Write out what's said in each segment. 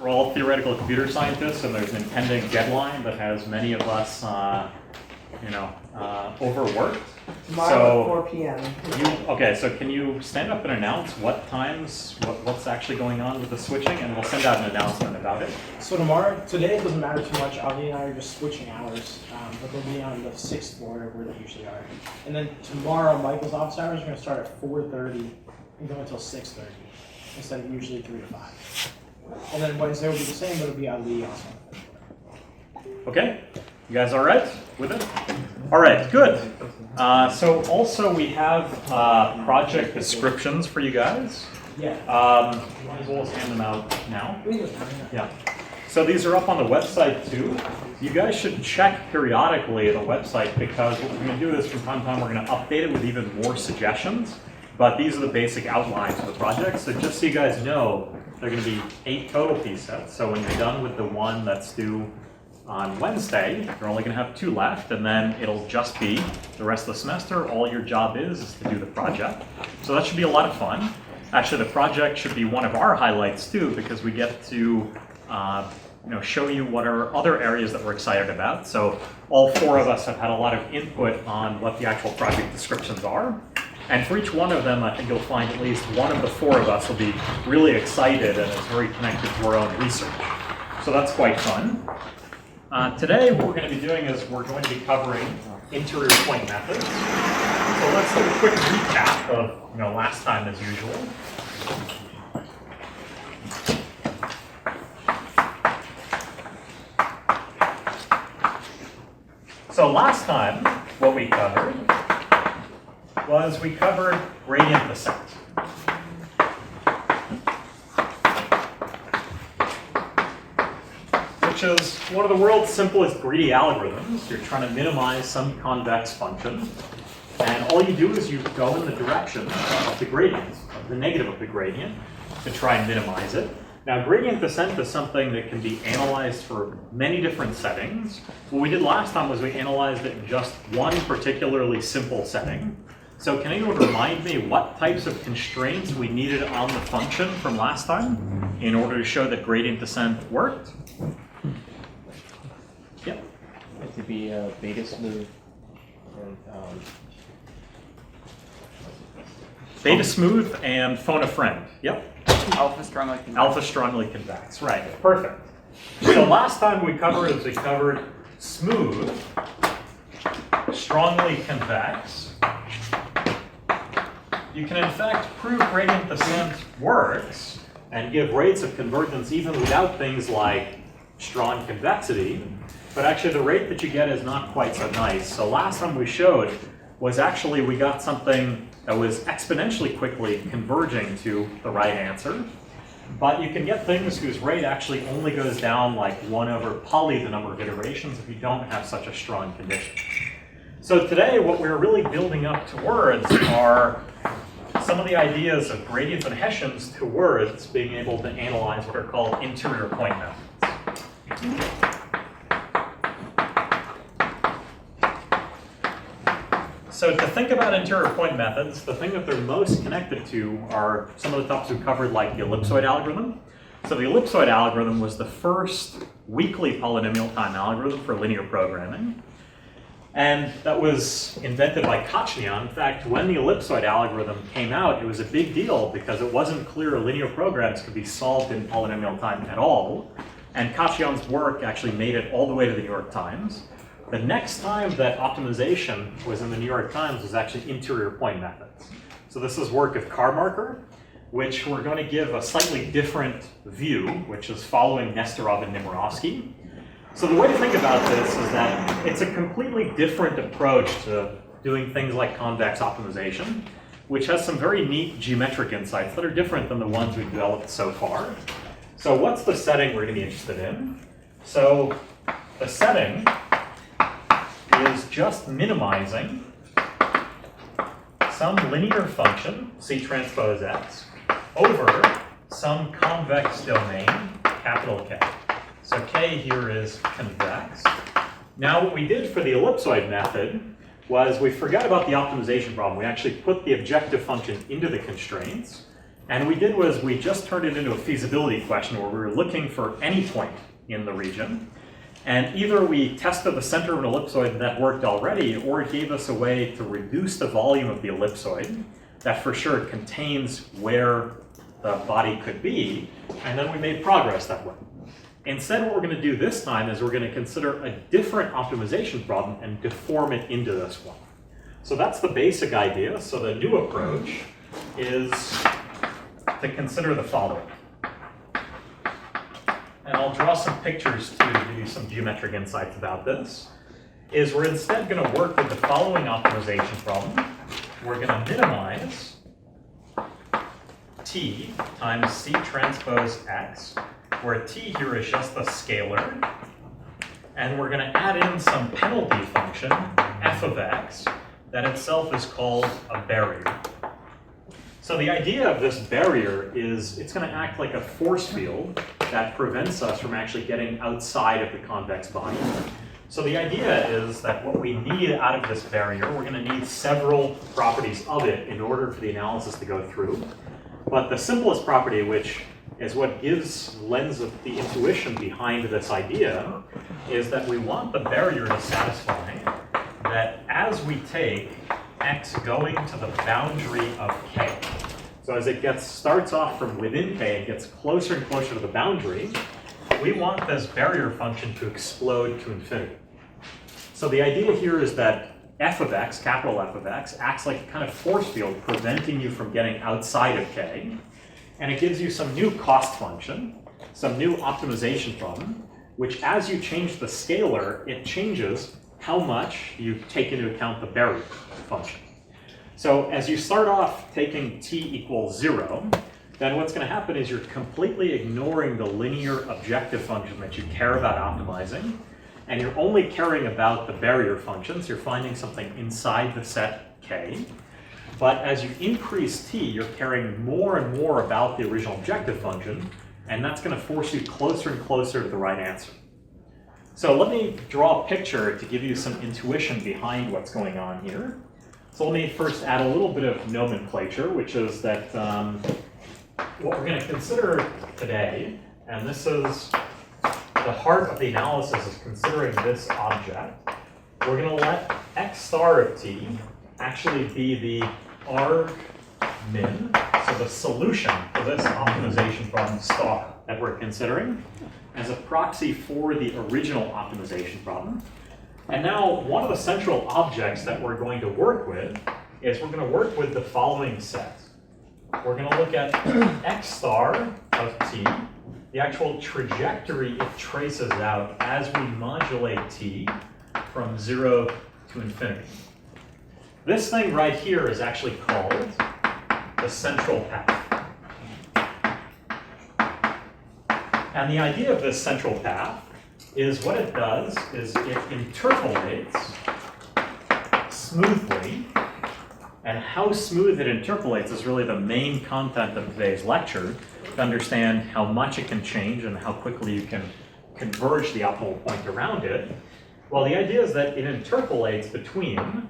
we're all theoretical computer scientists, and there's an impending deadline that has many of us, overworked. Tomorrow at 4 p.m. Okay, so can you stand up and announce what times, what's actually going on with the switching, and we'll send out an announcement about it. So today it doesn't matter too much. Ali and I are just switching hours, but they'll be on the 6th floor where they usually are. And then tomorrow, Michael's office hours are going to start at 4:30 and go until 6:30 instead of usually 3 to 5. And then Wednesday will be the same, but it'll be Ali also. Okay, you guys all right with it? All right, good. So also we have project descriptions for you guys. Yeah. Might as well hand them out now. Yeah. So these are up on the website too. You guys should check periodically the website, because what we're going to do is from time to time we're going to update it with even more suggestions. But these are the basic outlines of the project. So just so you guys know, there are going to be 8 total piece sets. So when you're done with the one that's due on Wednesday, you're only going to have 2 left, and then it'll just be the rest of the semester. All your job is to do the project. So that should be a lot of fun. Actually, the project should be one of our highlights too, because we get to show you what are other areas that we're excited about. So all 4 of us have had a lot of input on what the actual project descriptions are. And for each one of them, I think you'll find at least one of the 4 of us will be really excited and is very connected to our own research. So that's quite fun. Today, what we're going to be doing is we're going to be covering interior point methods. So let's do a quick recap of last time as usual. So last time, what we covered was we covered gradient descent. Which is one of the world's simplest greedy algorithms. You're trying to minimize some convex function. And all you do is you go in the direction of the gradient, of the negative of the gradient, to try and minimize it. Now, gradient descent is something that can be analyzed for many different settings. What we did last time was we analyzed it in just one particularly simple setting. So can anyone remind me what types of constraints we needed on the function from last time in order to show that gradient descent worked? Yep. It could be beta smooth and beta smooth and phone a friend. Yep. Alpha strongly convex. Alpha strongly convex. Right. Perfect. So last time we covered smooth, strongly convex. You can in fact prove gradient descent works and give rates of convergence even without things like strong convexity, but actually the rate that you get is not quite so nice. So last time we showed was actually we got something that was exponentially quickly converging to the right answer, but you can get things whose rate actually only goes down like 1 over poly the number of iterations if you don't have such a strong condition. So today what we're really building up towards are some of the ideas of gradients and Hessians towards being able to analyze what are called interior point methods. So to think about interior point methods, the thing that they're most connected to are some of the topics we covered, like the ellipsoid algorithm. So the ellipsoid algorithm was the first weakly polynomial time algorithm for linear programming. And that was invented by Kachnian. In fact, when the ellipsoid algorithm came out, it was a big deal because it wasn't clear linear programs could be solved in polynomial time at all. And Kachnian's work actually made it all the way to the New York Times. The next time that optimization was in the New York Times was actually interior point methods. So this is work of Carmarker, which we're going to give a slightly different view, which is following Nesterov and Nemirovsky. So the way to think about this is that it's a completely different approach to doing things like convex optimization, which has some very neat geometric insights that are different than the ones we've developed so far. So what's the setting we're going to be interested in? So the setting is just minimizing some linear function, C transpose X, over some convex domain, capital K. So K here is convex. Now what we did for the ellipsoid method was we forgot about the optimization problem. We actually put the objective function into the constraints, And what we did was we just turned it into a feasibility question where we were looking for any point in the region. And either we tested the center of an ellipsoid and that worked already, or it gave us a way to reduce the volume of the ellipsoid that for sure contains where the body could be, and then we made progress that way. Instead, what we're going to do this time is we're going to consider a different optimization problem and deform it into this one. So that's the basic idea. So the new approach is to consider the following. And I'll draw some pictures to give you some geometric insights about this, is we're instead going to work with the following optimization problem. We're going to minimize t times c transpose x, where t here is just the scalar, and we're going to add in some penalty function, f of x, that itself is called a barrier. So the idea of this barrier is it's going to act like a force field that prevents us from actually getting outside of the convex body. So the idea is that what we need out of this barrier, we're going to need several properties of it in order for the analysis to go through. But the simplest property, which is what lends the intuition behind this idea, is that we want the barrier to satisfy that as we take x going to the boundary of k. So as it starts off from within k and gets closer and closer to the boundary, we want this barrier function to explode to infinity. So the idea here is that f of x, capital F of x, acts like a kind of force field preventing you from getting outside of k. And it gives you some new cost function, some new optimization problem, which as you change the scalar, it changes how much you take into account the barrier function. So as you start off taking t equals 0, then what's going to happen is you're completely ignoring the linear objective function that you care about optimizing, and you're only caring about the barrier functions. You're finding something inside the set k. But as you increase t, you're caring more and more about the original objective function, and that's going to force you closer and closer to the right answer. So let me draw a picture to give you some intuition behind what's going on here. So let me first add a little bit of nomenclature, which is that what we're going to consider today, and this is the heart of the analysis, is considering this object. We're going to let x star of t actually be the arg min, so the solution for this optimization problem star that we're considering, as a proxy for the original optimization problem. And now one of the central objects that we're going to work with is we're going to work with the following set. We're going to look at x star of t, the actual trajectory it traces out as we modulate t from 0 to infinity. This thing right here is actually called the central path. And the idea of this central path is what it does is it interpolates smoothly, and how smooth it interpolates is really the main content of today's lecture, to understand how much it can change and how quickly you can converge the optimal point around it. Well, the idea is that it interpolates between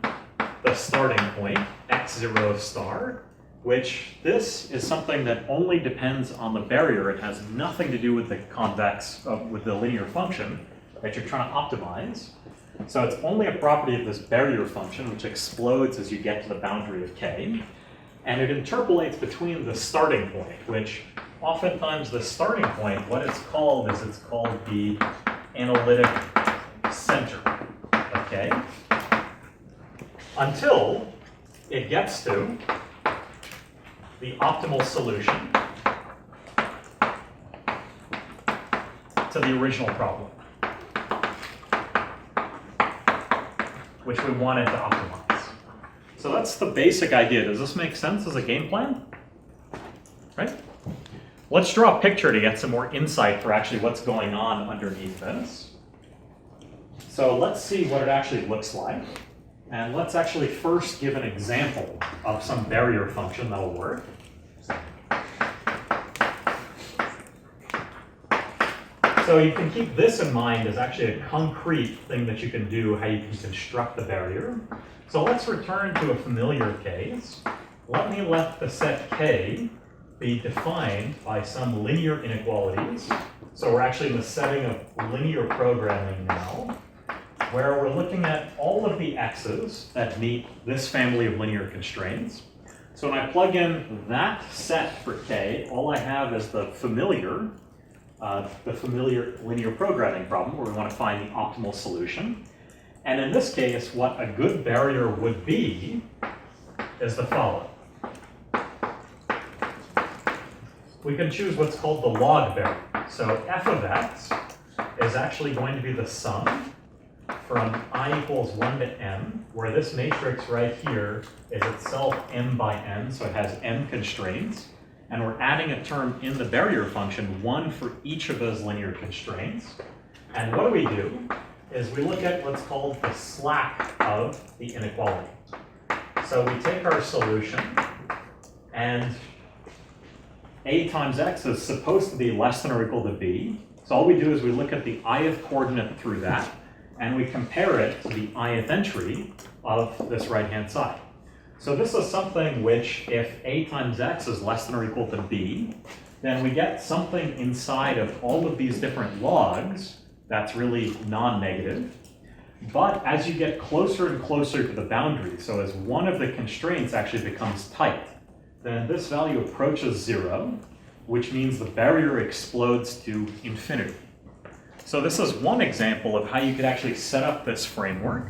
the starting point, x0 star, which this is something that only depends on the barrier. It has nothing to do with the convex, with the linear function that you're trying to optimize. So it's only a property of this barrier function, which explodes as you get to the boundary of k. And it interpolates between the starting point, which oftentimes the starting point, what it's called is it's called the analytic center, okay? Until it gets to the optimal solution to the original problem, which we wanted to optimize. So that's the basic idea. Does this make sense as a game plan? Right? Let's draw a picture to get some more insight for actually what's going on underneath this. So let's see what it actually looks like. And let's actually first give an example of some barrier function that'll work. So you can keep this in mind as actually a concrete thing that you can do, how you can construct the barrier. So let's return to a familiar case. Let me let the set k be defined by some linear inequalities. So we're actually in the setting of linear programming now, where we're looking at all of the x's that meet this family of linear constraints. So when I plug in that set for k, all I have is the familiar linear programming problem where we want to find the optimal solution. And in this case, what a good barrier would be is the following. We can choose what's called the log barrier. So f of x is actually going to be the sum from I equals 1 to m, where this matrix right here is itself m by n, so it has m constraints. And we're adding a term in the barrier function, 1 for each of those linear constraints. And what do? Is we look at what's called the slack of the inequality. So we take our solution, and a times x is supposed to be less than or equal to b. So all we do is we look at the ith coordinate through that, and we compare it to the ith entry of this right-hand side. So this is something which, if a times x is less than or equal to b, then we get something inside of all of these different logs that's really non-negative. But as you get closer and closer to the boundary, so as one of the constraints actually becomes tight, then this value approaches 0, which means the barrier explodes to infinity. So this is one example of how you could actually set up this framework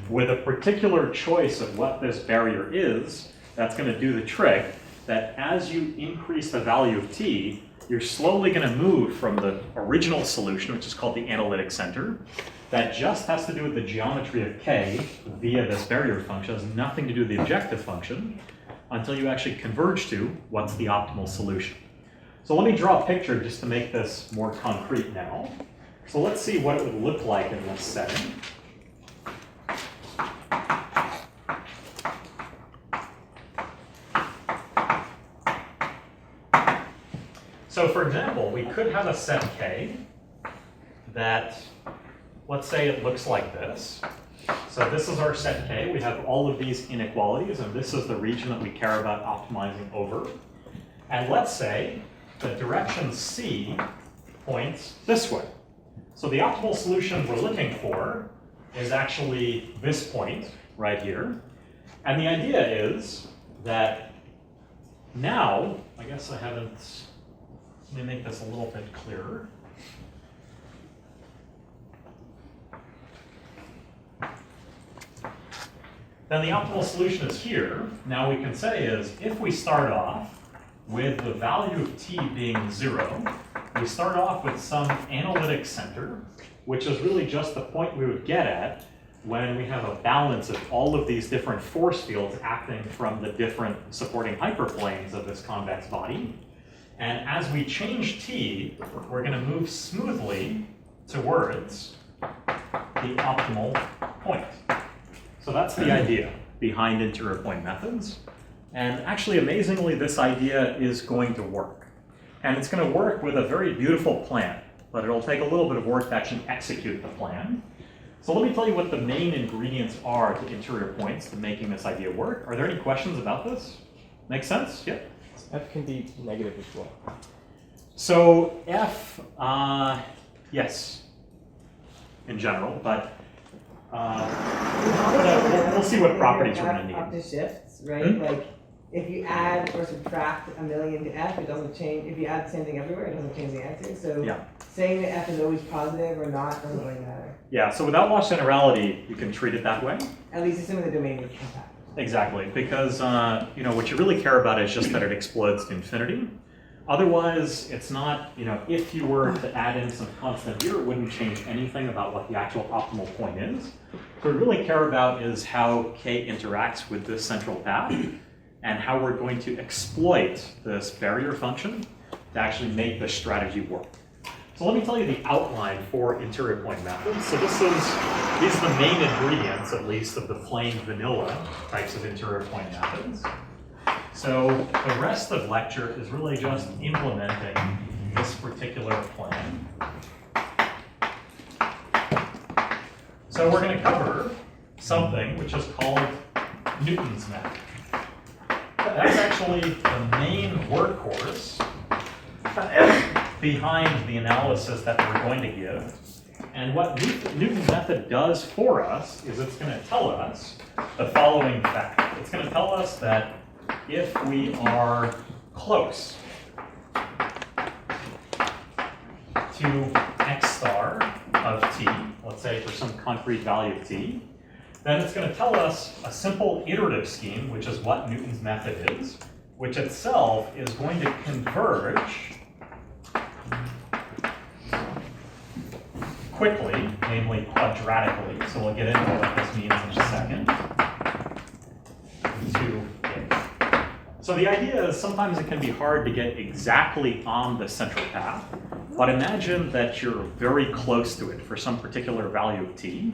with a particular choice of what this barrier is that's going to do the trick, that as you increase the value of t, you're slowly going to move from the original solution, which is called the analytic center, that just has to do with the geometry of k via this barrier function, has nothing to do with the objective function, until you actually converge to what's the optimal solution. So let me draw a picture just to make this more concrete now. So let's see what it would look like in this setting. So for example, we could have a set k that, let's say it looks like this. So this is our set k. We have all of these inequalities, and this is the region that we care about optimizing over. And let's say the direction c points this way. So the optimal solution we're looking for is actually this point right here. And the idea is that now, I guess I haven't, let me make this a little bit clearer. Then the optimal solution is here. Now we can say is, if we start off with the value of t being 0, we start off with some analytic center, which is really just the point we would get at when we have a balance of all of these different force fields acting from the different supporting hyperplanes of this convex body. And as we change t, we're going to move smoothly towards the optimal point. So that's the idea behind interior point methods. And actually, amazingly, this idea is going to work. And it's going to work with a very beautiful plan, but it'll take a little bit of work to actually execute the plan. So let me tell you what the main ingredients are to interior points to making this idea work. Are there any questions about this? Make sense? Yep. F can be negative as well. So F, yes, in general, but we'll see what properties we're going to Up need. to shifts, right? Like if you add or subtract a million to F, it doesn't change. If you add the same thing everywhere, it doesn't change the answer. So Yeah. saying that F is always positive or not doesn't really matter. Yeah, so without loss generality, you can treat it that way. At least assuming the domain is compact. Exactly, because what you really care about is just that it explodes to infinity. Otherwise, it's not, if you were to add in some constant here, it wouldn't change anything about what the actual optimal point is. What we really care about is how k interacts with this central path and how we're going to exploit this barrier function to actually make this strategy work. So let me tell you the outline for interior point methods. So these are the main ingredients, at least, of the plain vanilla types of interior point methods. So the rest of lecture is really just implementing this particular plan. So we're going to cover something which is called Newton's method. That's actually the main workhorse course behind the analysis that we're going to give. And what Newton's method does for us is it's going to tell us the following fact. It's going to tell us that if we are close to x star of t, let's say for some concrete value of t, then it's going to tell us a simple iterative scheme, which is what Newton's method is, which itself is going to converge quickly, namely quadratically. So we'll get into what this means in a second. So the idea is sometimes it can be hard to get exactly on the central path, but imagine that you're very close to it for some particular value of t.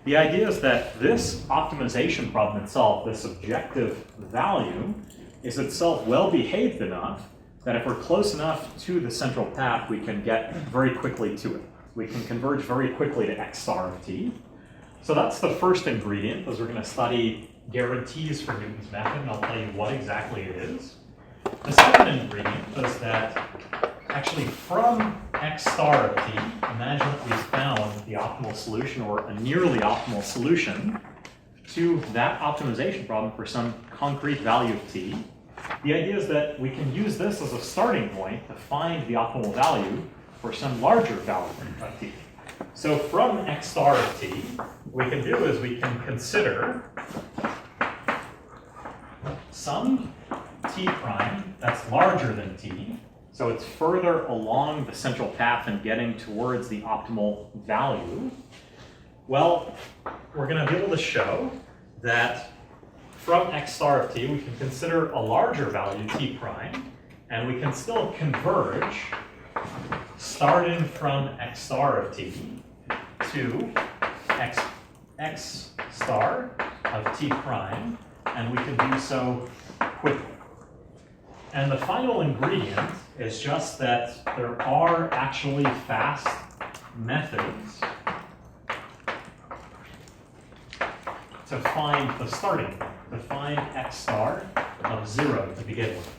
The idea is that this optimization problem itself, this objective value, is itself well behaved enough that if we're close enough to the central path, we can get very quickly to it. We can converge very quickly to x star of t. So that's the first ingredient, as we're going to study guarantees for Newton's method, and I'll tell you what exactly it is. The second ingredient is that actually from x star of t, imagine that we found the optimal solution or a nearly optimal solution to that optimization problem for some concrete value of t. The idea is that we can use this as a starting point to find the optimal value for some larger value of t. So from x star of t, what we can do is we can consider some t prime that's larger than t, so it's further along the central path and getting towards the optimal value. Well, we're going to be able to show that from x star of t, we can consider a larger value, t prime, and we can still converge starting from x star of t to x star of t prime, and we can do so quickly. And the final ingredient is just that there are actually fast methods to find the starting point, to find x star of 0 to begin with.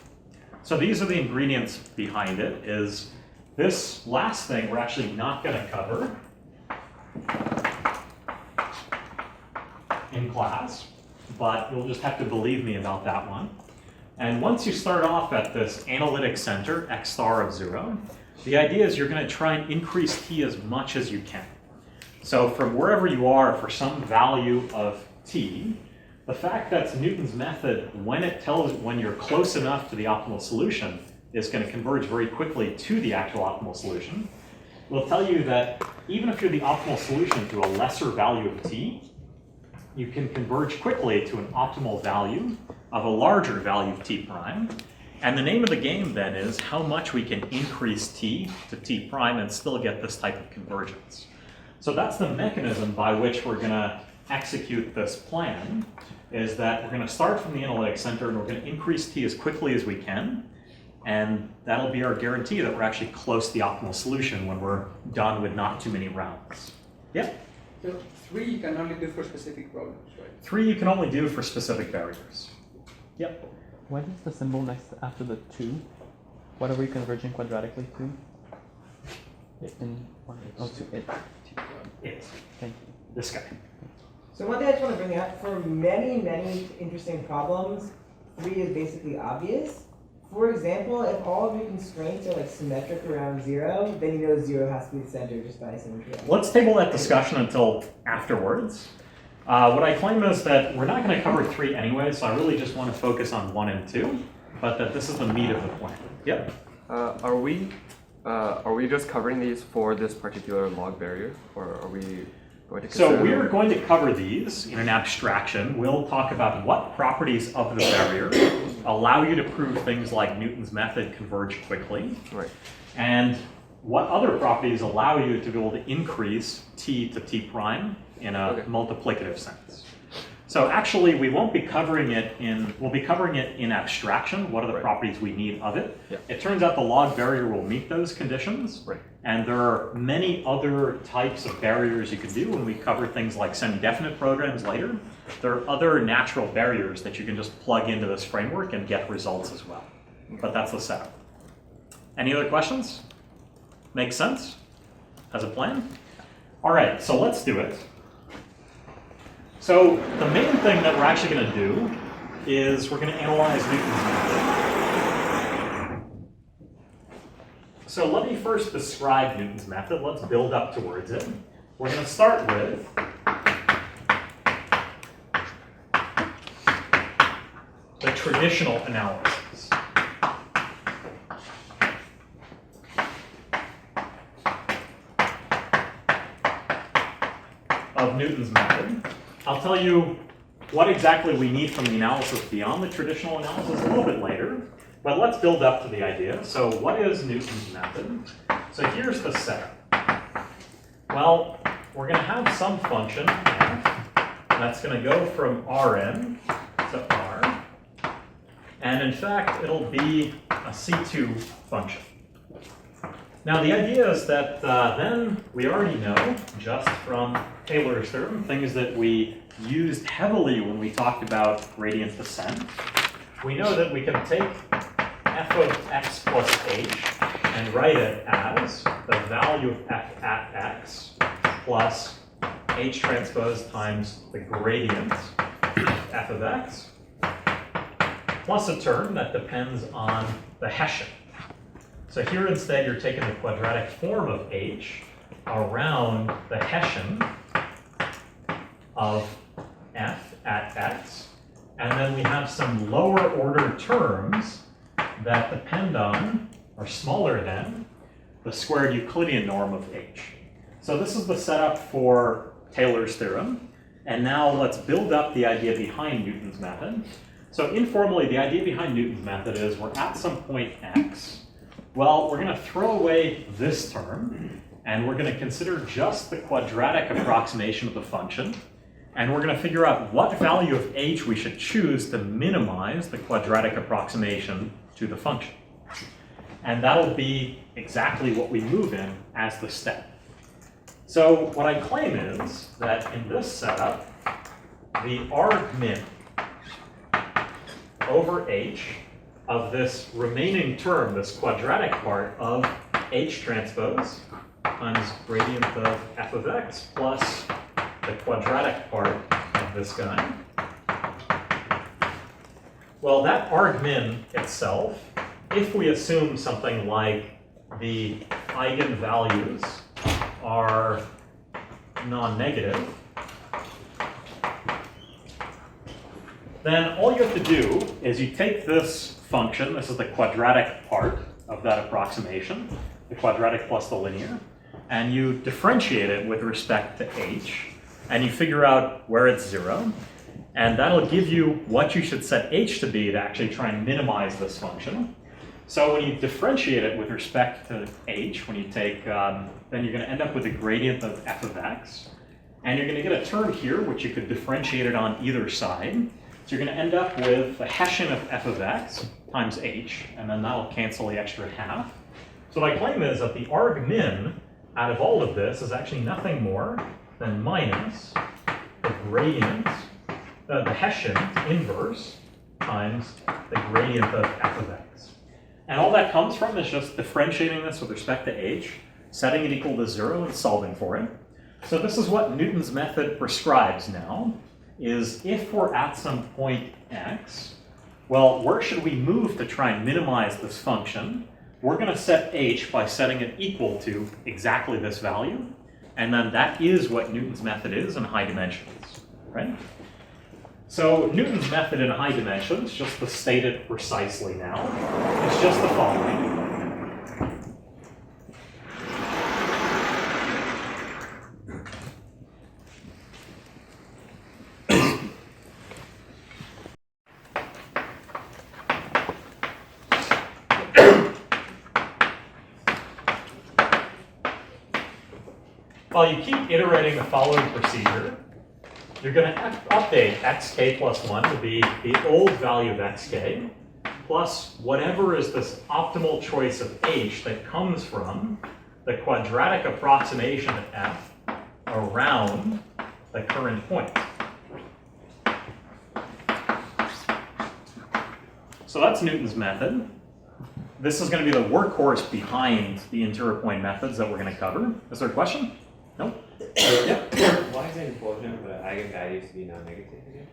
So these are the ingredients behind it. Is this last thing we're actually not going to cover in class, but you'll just have to believe me about that one. And once you start off at this analytic center, x star of 0, the idea is you're going to try and increase t as much as you can. So from wherever you are for some value of t, the fact that Newton's method, when you're close enough to the optimal solution, is going to converge very quickly to the actual optimal solution, will tell you that even if you're the optimal solution to a lesser value of t, you can converge quickly to an optimal value of a larger value of t prime. And the name of the game then is how much we can increase t to t prime and still get this type of convergence. So that's the mechanism by which we're going to execute this plan, is that we're going to start from the analytic center and we're going to increase t as quickly as we can. And that'll be our guarantee that we're actually close to the optimal solution when we're done with not too many rounds. Yep? So 3 you can only do for specific problems, right? 3 you can only do for specific barriers. Yep. What is the symbol next after the 2? What are we converging quadratically to? To it. It. Thank you. This guy. So one thing I just want to bring up, for many, many interesting problems, 3 is basically obvious. For example, if all of your constraints are like symmetric around 0, then you know 0 has to be the center just by symmetry. Let's table that discussion until afterwards. What I claim is that we're not going to cover 3 anyway, so I really just want to focus on 1 and 2, but that this is the meat of the plan. Yep. Are we just covering these for this particular log barrier, or are we going to consider? So we are going to cover these in an abstraction. We'll talk about what properties of the barrier allow you to prove things like Newton's method converge quickly, Right. and what other properties allow you to be able to increase t to t prime in a multiplicative sense. So actually, we won't be covering it we'll be covering it in abstraction. What are the properties we need of it? Yeah. It turns out the log barrier will meet those conditions. Right. And there are many other types of barriers you can do when we cover things like semi-definite programs later. There are other natural barriers that you can just plug into this framework and get results as well. but that's the setup. Any other questions? Makes sense? As a plan? All right, so let's do it. So the main thing that we're actually going to do is we're going to analyze Newton's method. So let me first describe Newton's method. Let's build up towards it. We're going to start with the traditional analysis. Of Newton's method. I'll tell you what exactly we need from the analysis beyond the traditional analysis a little bit later, but let's build up to the idea. So what is Newton's method? So here's the setup. Well, we're going to have some function f that's going to go from Rn to R, and in fact it'll be a C2 function. Now the idea is that then we already know, just from Taylor's theorem, things that we used heavily when we talked about gradient descent. We know that we can take f of x plus h and write it as the value of f at x plus h transpose times the gradient of f of x plus a term that depends on the Hessian. So here instead you're taking the quadratic form of h around the Hessian of f at x, and then we have some lower order terms that depend on, or smaller than, the squared Euclidean norm of h. So this is the setup for Taylor's theorem, and now let's build up the idea behind Newton's method. So informally, the idea behind Newton's method is we're at some point x. Well, we're going to throw away this term, and we're going to consider just the quadratic approximation of the function, and we're going to figure out what value of h we should choose to minimize the quadratic approximation to the function. And that'll be exactly what we move in as the step. So what I claim is that in this setup, the argmin over h of this remaining term, this quadratic part of h transpose times gradient of f of x plus the quadratic part of this guy. Well, that argmin itself, if we assume something like the eigenvalues are non-negative, then all you have to do is you take this function, this is the quadratic part of that approximation, the quadratic plus the linear, and you differentiate it with respect to h, and you figure out where it's 0, and that'll give you what you should set h to be to actually try and minimize this function. So when you differentiate it with respect to h, when you take, then you're going to end up with a gradient of f of x, and you're going to get a term here which you could differentiate it on either side. So you're going to end up with the Hessian of f of x times h, and then that'll cancel the extra half. So my claim is that the argmin out of all of this is actually nothing more than minus the gradient, the Hessian inverse times the gradient of f of x. And all that comes from is just differentiating this with respect to h, setting it equal to 0, and solving for it. So this is what Newton's method prescribes now, is if we're at some point x, well, where should we move to try and minimize this function? We're going to set h by setting it equal to exactly this value, and then that is what Newton's method is in high dimensions, right? So Newton's method in high dimensions, just to state it precisely now, is just the following. While you keep iterating the following procedure, you're going to update xk plus 1 to be the old value of xk plus whatever is this optimal choice of h that comes from the quadratic approximation of f around the current point. So that's Newton's method. this is going to be the workhorse behind the interior point methods that we're going to cover. Is there a question? No? Yeah. Why is it important for the eigenvalues to be non-negative again?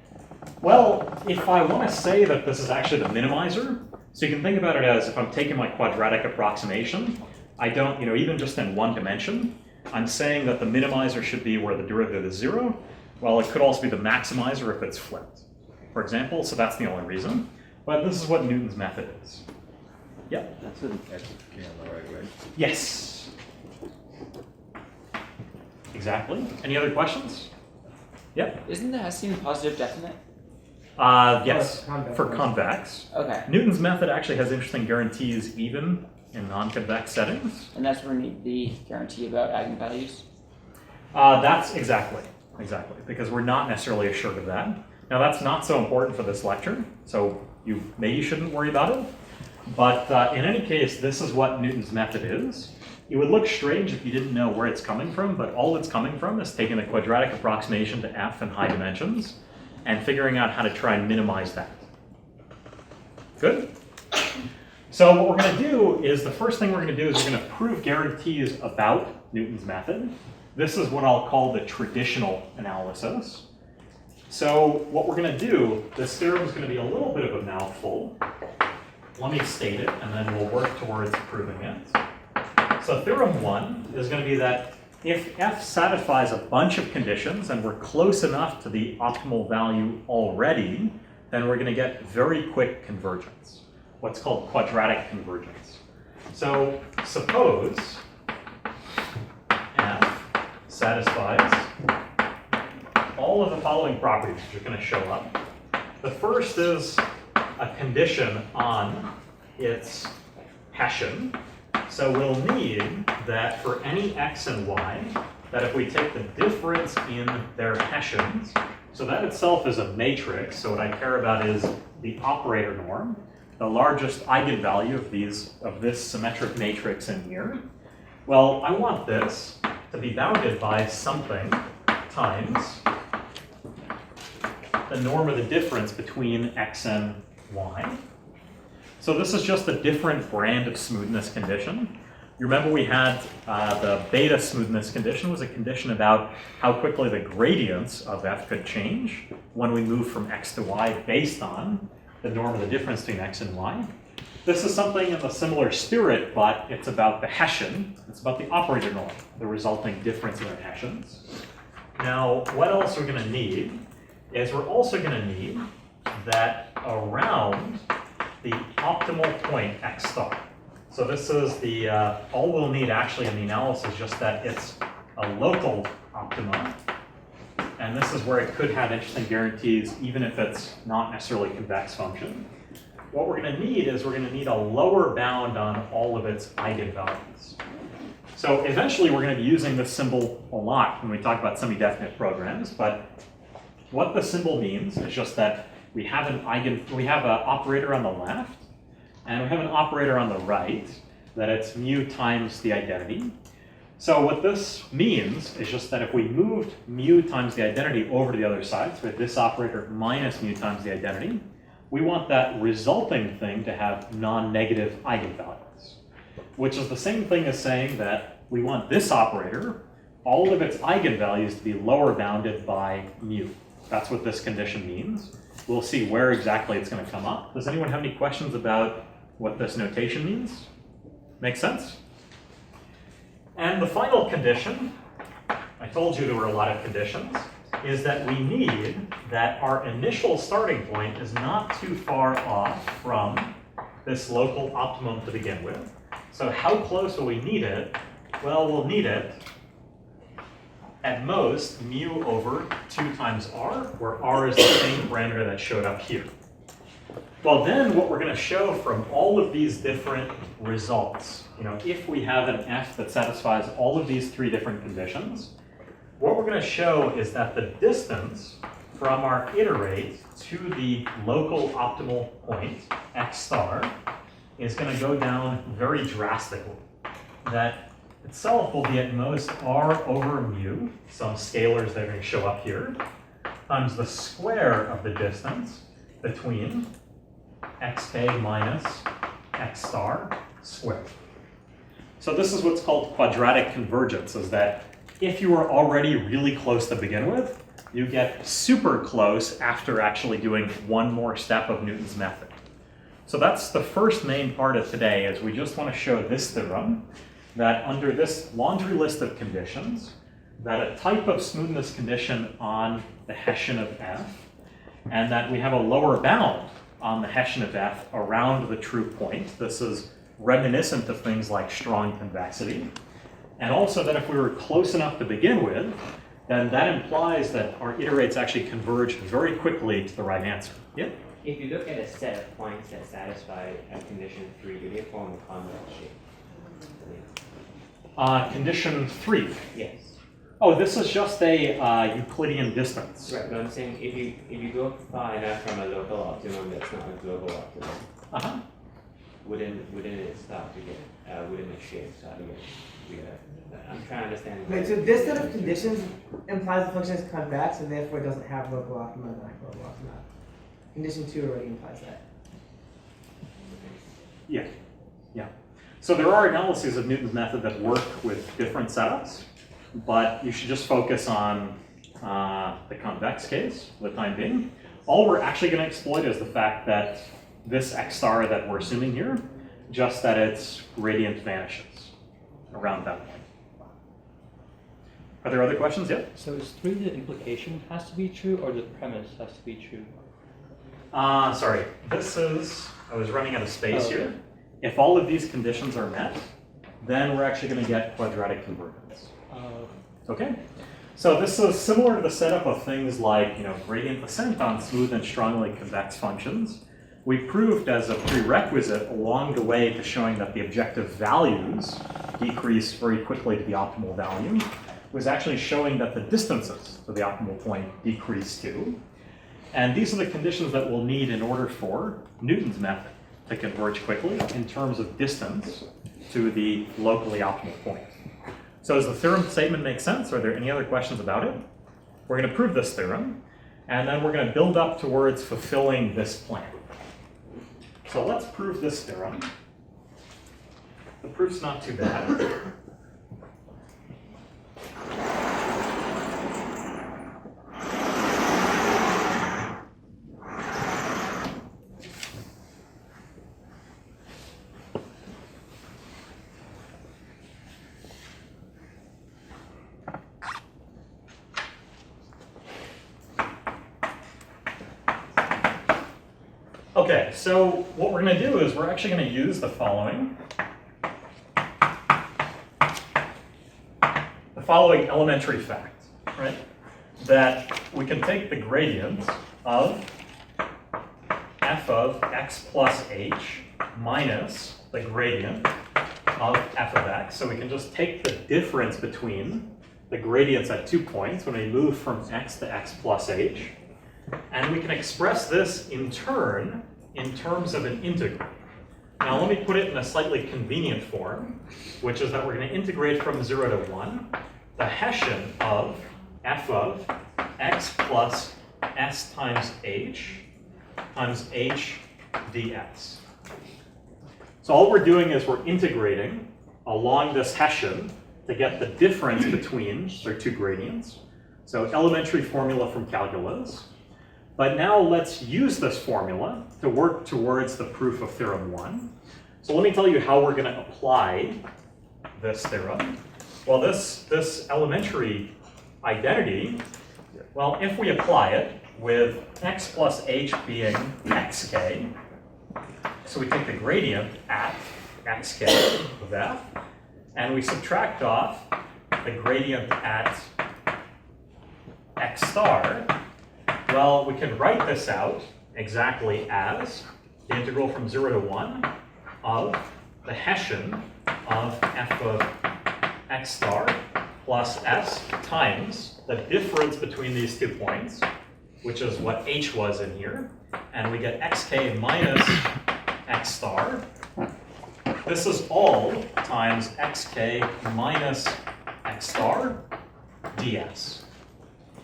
Well, if I want to say that this is actually the minimizer, so you can think about it as if I'm taking my quadratic approximation, I don't, even just in one dimension, I'm saying that the minimizer should be where the derivative is 0. Well, it could also be the maximizer if it's flipped, for example, so that's the only reason. But this is what Newton's method is. Yeah? That's on the right way. Yes. Exactly. Any other questions? Yep. Isn't the Hessian positive definite? Yes, Convex. for convex. Okay. Newton's method actually has interesting guarantees even in non-convex settings. And that's where we need the guarantee about eigenvalues? That's exactly, because we're not necessarily assured of that. Now that's not so important for this lecture, so you maybe shouldn't worry about it. But in any case, this is what Newton's method is. It would look strange if you didn't know where it's coming from, but all it's coming from is taking the quadratic approximation to f in high dimensions and figuring out how to try and minimize that. Good? So what we're going to do is, the first thing we're going to do is we're going to prove guarantees about Newton's method. This is what I'll call the traditional analysis. So what we're going to do, this theorem is going to be a little bit of a mouthful. Let me state it, and then we'll work towards proving it. So theorem 1 is going to be that if f satisfies a bunch of conditions and we're close enough to the optimal value already, then we're going to get very quick convergence, what's called quadratic convergence. So suppose f satisfies all of the following properties which are going to show up. The first is a condition on its Hessian. So we'll need that for any x and y, that if we take the difference in their Hessians, so that itself is a matrix, so what I care about is the operator norm, the largest eigenvalue of this symmetric matrix in here. Well, I want this to be bounded by something times the norm of the difference between x and y. So this is just a different brand of smoothness condition. You remember we had the beta smoothness condition was a condition about how quickly the gradients of f could change when we move from x to y based on the norm of the difference between x and y. This is something in a similar spirit, but it's about the Hessian. It's about the operator norm, the resulting difference in their Hessians. Now, what else we're going to need is we're also going to need that around the optimal point x star. So this is the, all we'll need actually in the analysis, just that it's a local optima. And this is where it could have interesting guarantees, even if it's not necessarily a convex function. What we're going to need is we're going to need a lower bound on all of its eigenvalues. So eventually we're going to be using this symbol a lot when we talk about semi-definite programs, but what the symbol means is just that we have an operator on the left, and we have an operator on the right, that it's mu times the identity. So what this means is just that if we moved mu times the identity over to the other side, so we have this operator minus mu times the identity, we want that resulting thing to have non-negative eigenvalues, which is the same thing as saying that we want this operator, all of its eigenvalues, to be lower bounded by mu. That's what this condition means. We'll see where exactly it's going to come up. Does anyone have any questions about what this notation means? Make sense? And the final condition, I told you there were a lot of conditions, is that we need that our initial starting point is not too far off from this local optimum to begin with. So how close will we need it? Well, we'll need it at most mu over 2 times r, where r is the same parameter that showed up here. Well, then what we're going to show from all of these different results, if we have an f that satisfies all of these 3 different conditions, what we're going to show is that the distance from our iterate to the local optimal point, x star, is going to go down very drastically. That itself will be at most r over mu, some scalars that are going to show up here, times the square of the distance between xk minus x star squared. So this is what's called quadratic convergence, is that if you are already really close to begin with, you get super close after actually doing one more step of Newton's method. So that's the first main part of today, is we just want to show this theorem, that under this laundry list of conditions, that a type of smoothness condition on the Hessian of f, and that we have a lower bound on the Hessian of f around the true point. This is reminiscent of things like strong convexity. And also that if we were close enough to begin with, then that implies that our iterates actually converge very quickly to the right answer. Yeah? If you look at a set of points that satisfy condition 3, do they form a convex shape? Condition 3. Yes. Oh, this is just a Euclidean distance. Right, but I'm saying if you go far enough from a local optimum that's not a global optimum, Uh-huh. wouldn't it start to get wouldn't the shape start to get weird? I'm trying to understand. Wait, so this set of conditions implies the function is convex and therefore it doesn't have local optima and global optima. Condition 2 already implies that. Yeah. Yeah. So there are analyses of Newton's method that work with different setups, but you should just focus on the convex case for the time being. All we're actually going to exploit is the fact that this x star that we're assuming here, just that its gradient vanishes around that point. Are there other questions? Yeah? So is 3 the implication has to be true, or the premise has to be true? Sorry, this is, I was running out of space Oh, okay. here. If all of these conditions are met, then we're actually going to get quadratic convergence. Okay? So this is similar to the setup of things like, gradient descent on smooth and strongly convex functions. We proved as a prerequisite along the way to showing that the objective values decrease very quickly to the optimal value was actually showing that the distances to the optimal point decrease too. And these are the conditions that we'll need in order for Newton's method to converge quickly in terms of distance to the locally optimal point. So does the theorem statement make sense? Are there any other questions about it? We're going to prove this theorem, and then we're going to build up towards fulfilling this plan. So let's prove this theorem. The proof's not too bad. Okay, so what we're going to do is we're actually going to use the following. The following elementary fact, right? That we can take the gradient of f of x plus h minus the gradient of f of x. So we can just take the difference between the gradients at 2 points when we move from x to x plus h. And we can express this in turn in terms of an integral. Now let me put it in a slightly convenient form, which is that we're going to integrate from 0 to 1 the Hessian of f of x plus s times h dx. So all we're doing is we're integrating along this Hessian to get the difference between their two gradients. So elementary formula from calculus. But now let's use this formula to work towards the proof of theorem 1. So let me tell you how we're going to apply this theorem. Well, this elementary identity, well, if we apply it with x plus h being xk, so we take the gradient at xk of f, and we subtract off the gradient at x star. Well, we can write this out exactly as the integral from 0 to 1 of the Hessian of f of x star plus s times the difference between these 2 points, which is what h was in here, and we get xk minus x star. This is all times xk minus x star ds,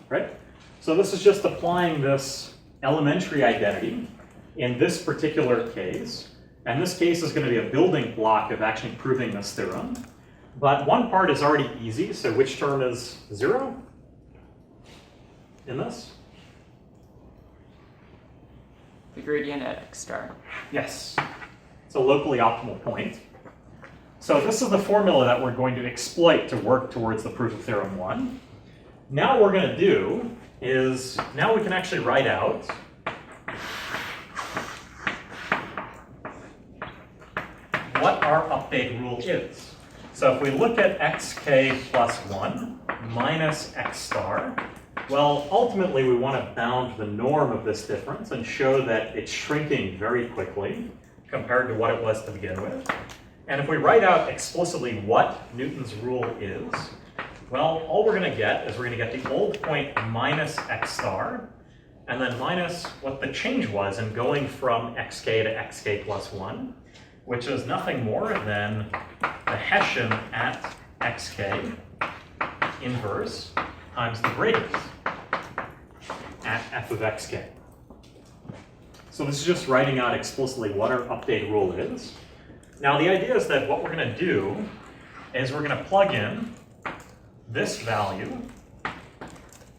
right? So this is just applying this elementary identity in this particular case And this case is going to be a building block of actually proving this theorem. But one part is already easy, so which term is 0 in this? The gradient at x star. Yes. It's a locally optimal point. So this is the formula that we're going to exploit to work towards the proof of theorem 1. Now what we're going to do is, now we can actually write out what our update rule is. So if we look at xk plus 1 minus x star, well, ultimately we want to bound the norm of this difference and show that it's shrinking very quickly compared to what it was to begin with. And if we write out explicitly what Newton's rule is, well, all we're going to get is we're going to get the old point minus x star, and then minus what the change was in going from xk to xk plus 1, which is nothing more than the Hessian at xk inverse times the gradient at f of xk. So this is just writing out explicitly what our update rule is. Now the idea is that what we're going to do is we're going to plug in this value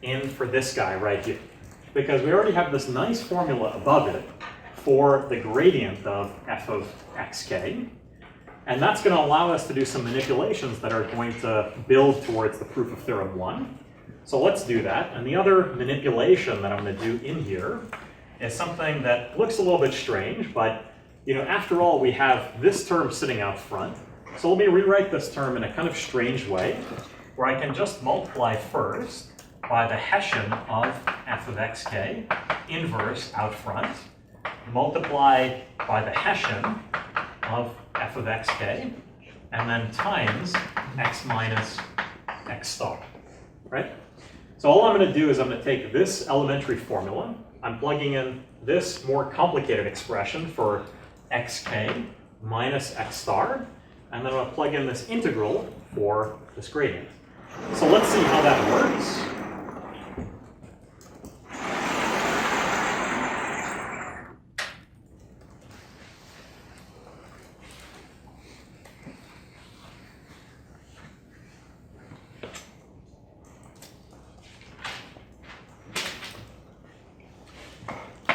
in for this guy right here. Because we already have this nice formula above it for the gradient of f of xk. And that's going to allow us to do some manipulations that are going to build towards the proof of theorem 1. So let's do that. And the other manipulation that I'm going to do in here is something that looks a little bit strange, but after all, we have this term sitting out front. So let me rewrite this term in a kind of strange way, where I can just multiply first by the Hessian of f of xk inverse out front, multiply by the Hessian of f of xk, and then times x minus x star, right? So all I'm going to do is I'm going to take this elementary formula, I'm plugging in this more complicated expression for xk minus x star, and then I'm going to plug in this integral for this gradient. So let's see how that works.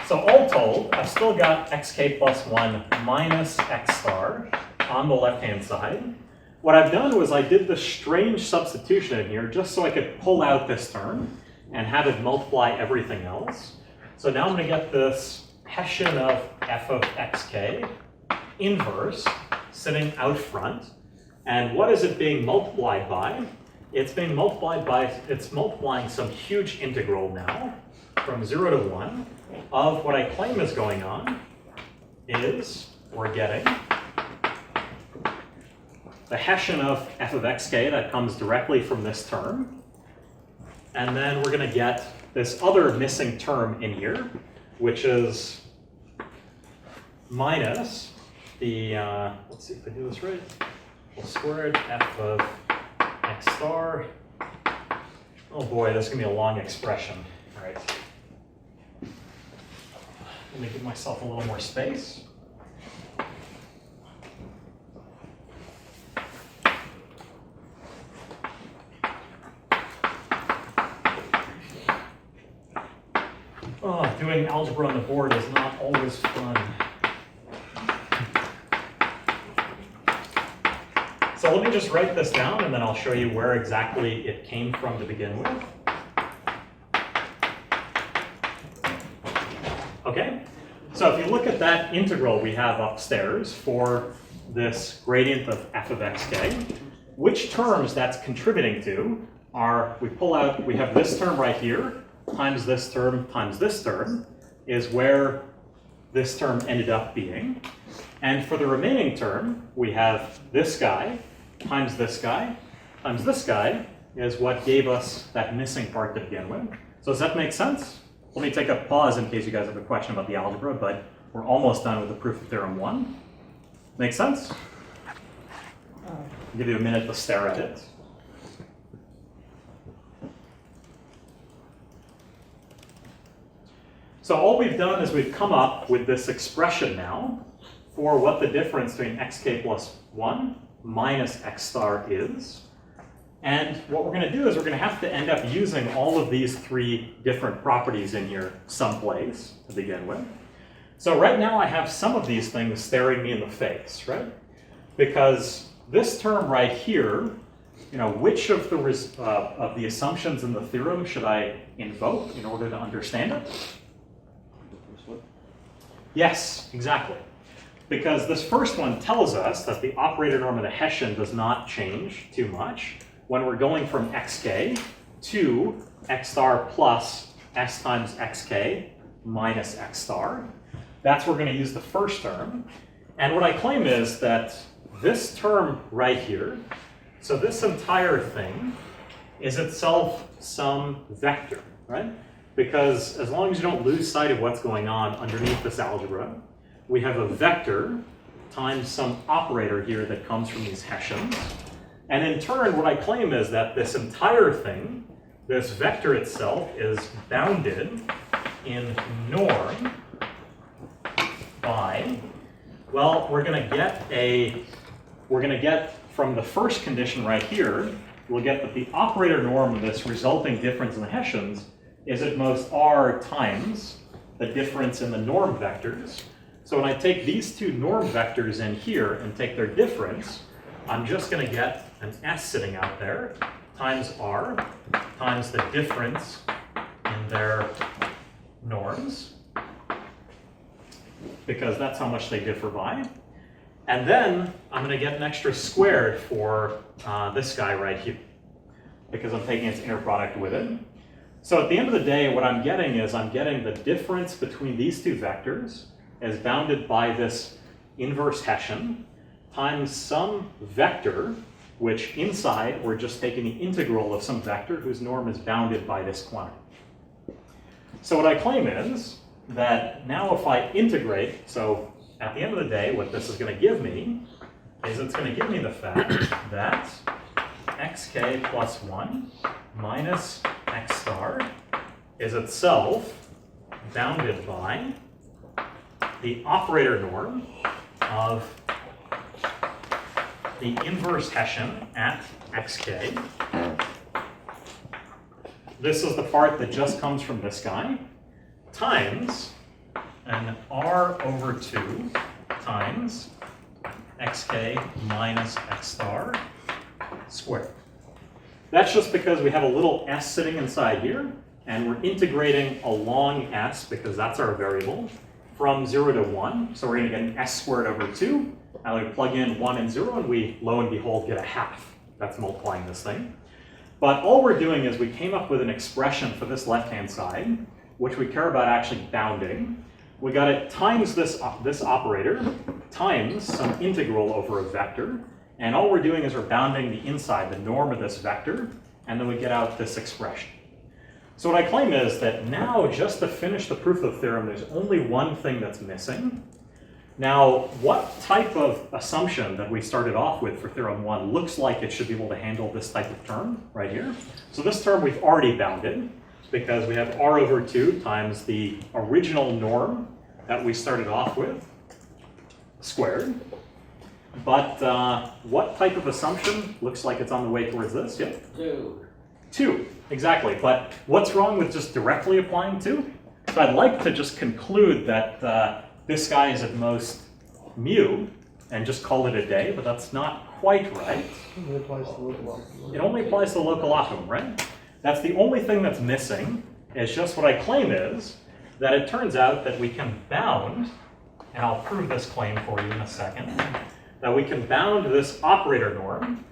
So all told, I've still got xk plus 1 minus x star on the left-hand side. What I've done was I did this strange substitution in here just so I could pull out this term and have it multiply everything else. So now I'm going to get this Hessian of f of xk inverse sitting out front. And what is it being multiplied by? It's being multiplied by, it's multiplying some huge integral now from 0 to 1 of what I claim is going on is we're getting the Hessian of f of xk that comes directly from this term. And then we're going to get this other missing term in here, which is minus the, let's see if I do this right, squared f of x star. Oh boy, this is going to be a long expression. All right. Let me give myself a little more space. Oh, doing algebra on the board is not always fun. So let me just write this down and then I'll show you where exactly it came from to begin with. Okay, so if you look at that integral we have upstairs for this gradient of f of xk, which terms that's contributing to are, we have this term right here, times this term, is where this term ended up being. And for the remaining term, we have this guy, times this guy, times this guy, is what gave us that missing part to begin with. So does that make sense? Let me take a pause in case you guys have a question about the algebra, but we're almost done with the proof of theorem 1. Make sense? I'll give you a minute to stare at it. So all we've done is we've come up with this expression now for what the difference between xk plus 1 minus x star is. And what we're going to do is we're going to have to end up using all of these three different properties in here someplace to begin with. So right now I have some of these things staring me in the face, right? Because this term right here, which of the assumptions in the theorem should I invoke in order to understand it? Yes, exactly. Because this first one tells us that the operator norm of the Hessian does not change too much when we're going from xk to x star plus s times xk minus x star. That's where we're going to use the first term. And what I claim is that this term right here, so this entire thing, is itself some vector, right? Because as long as you don't lose sight of what's going on underneath this algebra, we have a vector times some operator here that comes from these Hessians. And in turn, what I claim is that this entire thing, this vector itself, is bounded in norm by, well, we're going to get from the first condition right here, we'll get that the operator norm of this resulting difference in the Hessians is at most r times the difference in the norm vectors. So when I take these two norm vectors in here and take their difference, I'm just going to get an s sitting out there times r times the difference in their norms, because that's how much they differ by. And then I'm going to get an extra squared for this guy right here, because I'm taking its inner product with it. So at the end of the day, what I'm getting is I'm getting the difference between these two vectors as bounded by this inverse Hessian times some vector, which inside we're just taking the integral of some vector whose norm is bounded by this quantity. So what I claim is that now if I integrate, so at the end of the day, what this is going to give me is it's going to give me the fact that xk plus 1 minus x star is itself bounded by the operator norm of the inverse Hessian at xk. This is the part that just comes from this guy, times an r over 2 times xk minus x star squared. That's just because we have a little s sitting inside here, and we're integrating along s, because that's our variable, from 0 to 1. So we're going to get an s squared over 2, and we plug in 1 and 0, and we, lo and behold, get a half. That's multiplying this thing. But all we're doing is we came up with an expression for this left-hand side, which we care about actually bounding. We got it times this operator, times some integral over a vector, and all we're doing is we're bounding the inside, the norm of this vector, and then we get out this expression. So what I claim is that now, just to finish the proof of the theorem, there's only one thing that's missing. Now, what type of assumption that we started off with for theorem 1 looks like it should be able to handle this type of term right here? So this term we've already bounded, because we have r over 2 times the original norm that we started off with, squared. But what type of assumption looks like it's on the way towards this? Yep. 2, exactly. But what's wrong with just directly applying 2? So I'd like to just conclude that this guy is at most mu, and just call it a day, but that's not quite right. It only applies to the local optimum, right? That's the only thing that's missing. It's just what I claim is that it turns out that we can bound, and I'll prove this claim for you in a second, that we can bound this operator norm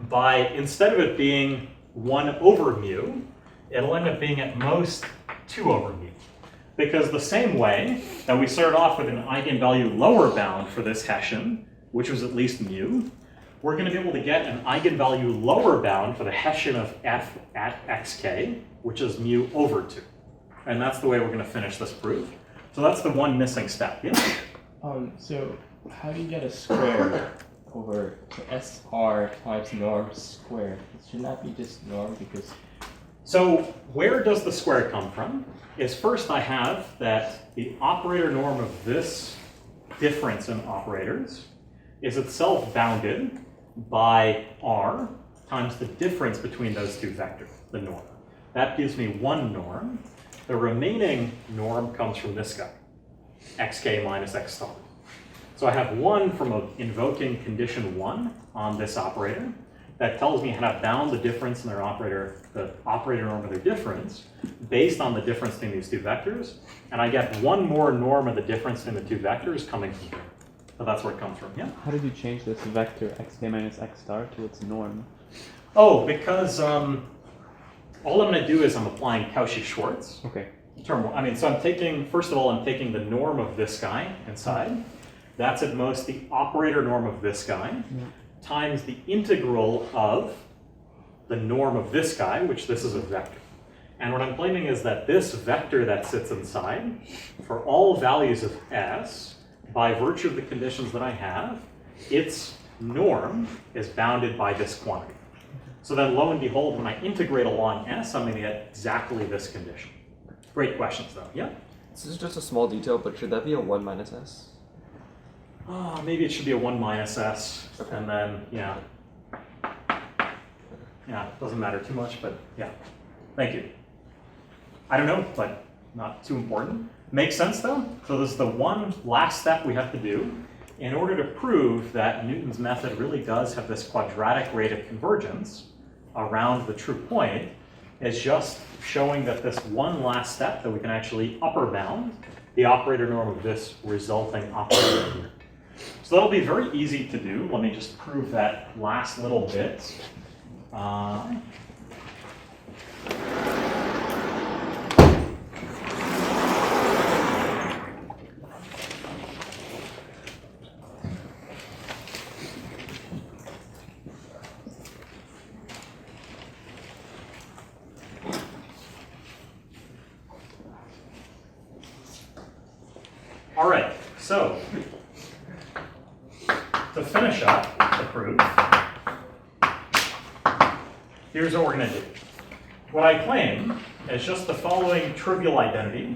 by, instead of it being 1 over mu, it'll end up being at most 2 over mu. Because the same way that we started off with an eigenvalue lower bound for this Hessian, which was at least mu, we're going to be able to get an eigenvalue lower bound for the Hessian of f at xk, which is mu over 2. And that's the way we're going to finish this proof. So that's the one missing step. Yeah? So how do you get a square over SR times norm squared? It should not be just norm, because... So where does the square come from? Is first I have that the operator norm of this difference in operators is itself bounded by r times the difference between those two vectors, the norm. That gives me one norm. The remaining norm comes from this guy, xk minus x star. So I have one from invoking condition 1 on this operator that tells me how to bound the difference in their operator, the operator norm of their difference, based on the difference between these two vectors. And I get one more norm of the difference in the two vectors coming from here. So that's where it comes from, yeah? How did you change this vector xk minus x star to its norm? Oh, because all I'm going to do is I'm applying Cauchy-Schwarz. Okay. So I'm taking, first of all, I'm taking the norm of this guy inside. That's at most the operator norm of this guy, times the integral of the norm of this guy, which this is a vector. And what I'm claiming is that this vector that sits inside, for all values of s, by virtue of the conditions that I have, its norm is bounded by this quantity. So then lo and behold, when I integrate along s, I'm going to get exactly this condition. Great questions though, yeah? This is just a small detail, but should that be a 1 minus s? Maybe it should be a 1 minus s, Okay. and then, yeah. Yeah, doesn't matter too much, but yeah. Thank you. I don't know, but not too important. Makes sense though? So this is the one last step we have to do in order to prove that Newton's method really does have this quadratic rate of convergence around the true point, is just showing that this one last step that we can actually upper bound the operator norm of this resulting operator here. So that'll be very easy to do. Let me just prove that last little bit. All right, so to finish up the proof, here's what we're going to do. What I claim is just the following trivial identity.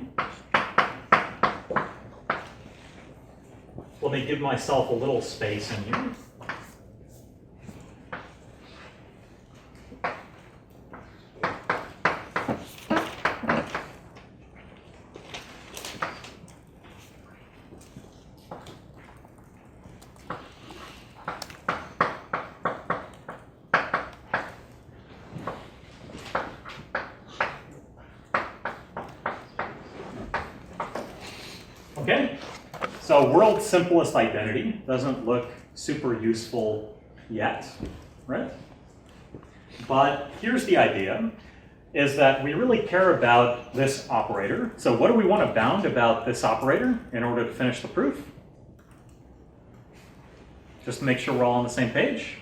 Let me give myself a little space in here. Okay, so world's simplest identity doesn't look super useful yet, right? But here's the idea, is that we really care about this operator. So what do we want to bound about this operator in order to finish the proof? Just to make sure we're all on the same page.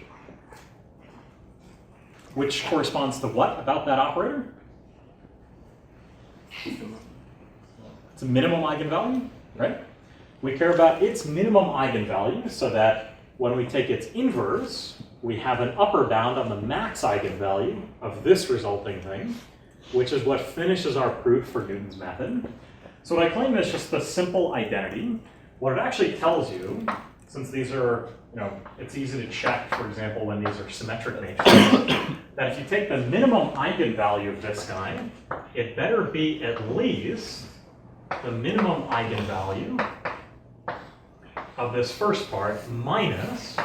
Which corresponds to what about that operator? It's a minimum eigenvalue, right? We care about its minimum eigenvalue so that when we take its inverse, we have an upper bound on the max eigenvalue of this resulting thing, which is what finishes our proof for Newton's method. So what I claim is just a simple identity. What it actually tells you, since these are, it's easy to check, for example, when these are symmetric matrices, that if you take the minimum eigenvalue of this guy, it better be at least the minimum eigenvalue of this first part minus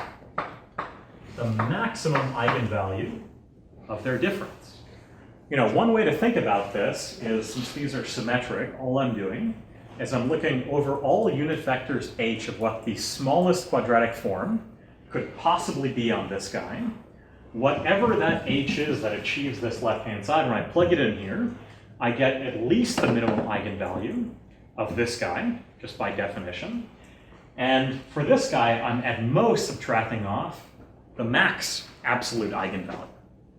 the maximum eigenvalue of their difference. One way to think about this is, since these are symmetric, all I'm doing is I'm looking over all unit vectors h of what the smallest quadratic form could possibly be on this guy. Whatever that h is that achieves this left-hand side, when I plug it in here, I get at least the minimum eigenvalue of this guy, just by definition. And for this guy, I'm at most subtracting off the max absolute eigenvalue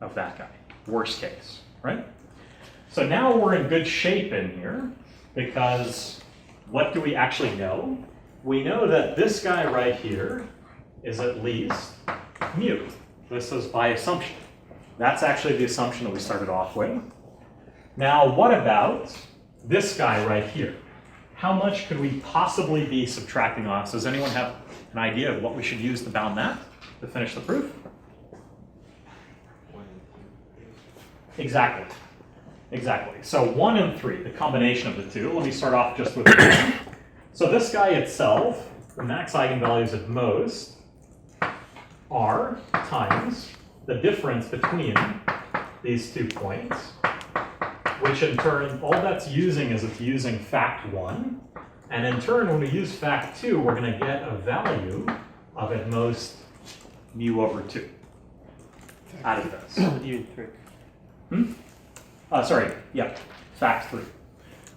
of that guy, worst case, right? So now we're in good shape in here, because what do we actually know? We know that this guy right here is at least mu. This is by assumption. That's actually the assumption that we started off with. Now, what about this guy right here? how much could we possibly be subtracting off? So does anyone have an idea of what we should use to bound that to finish the proof? Exactly. Exactly. So 1 and 3, the combination of the two. Let me start off just with 1. So this guy itself, the max eigenvalues at most, are times the difference between these 2 points, which in turn, all that's using is it's using fact 1. And in turn, when we use fact 2, we're going to get a value of at most mu over 2 out of this. You 3. Sorry, yeah, fact 3.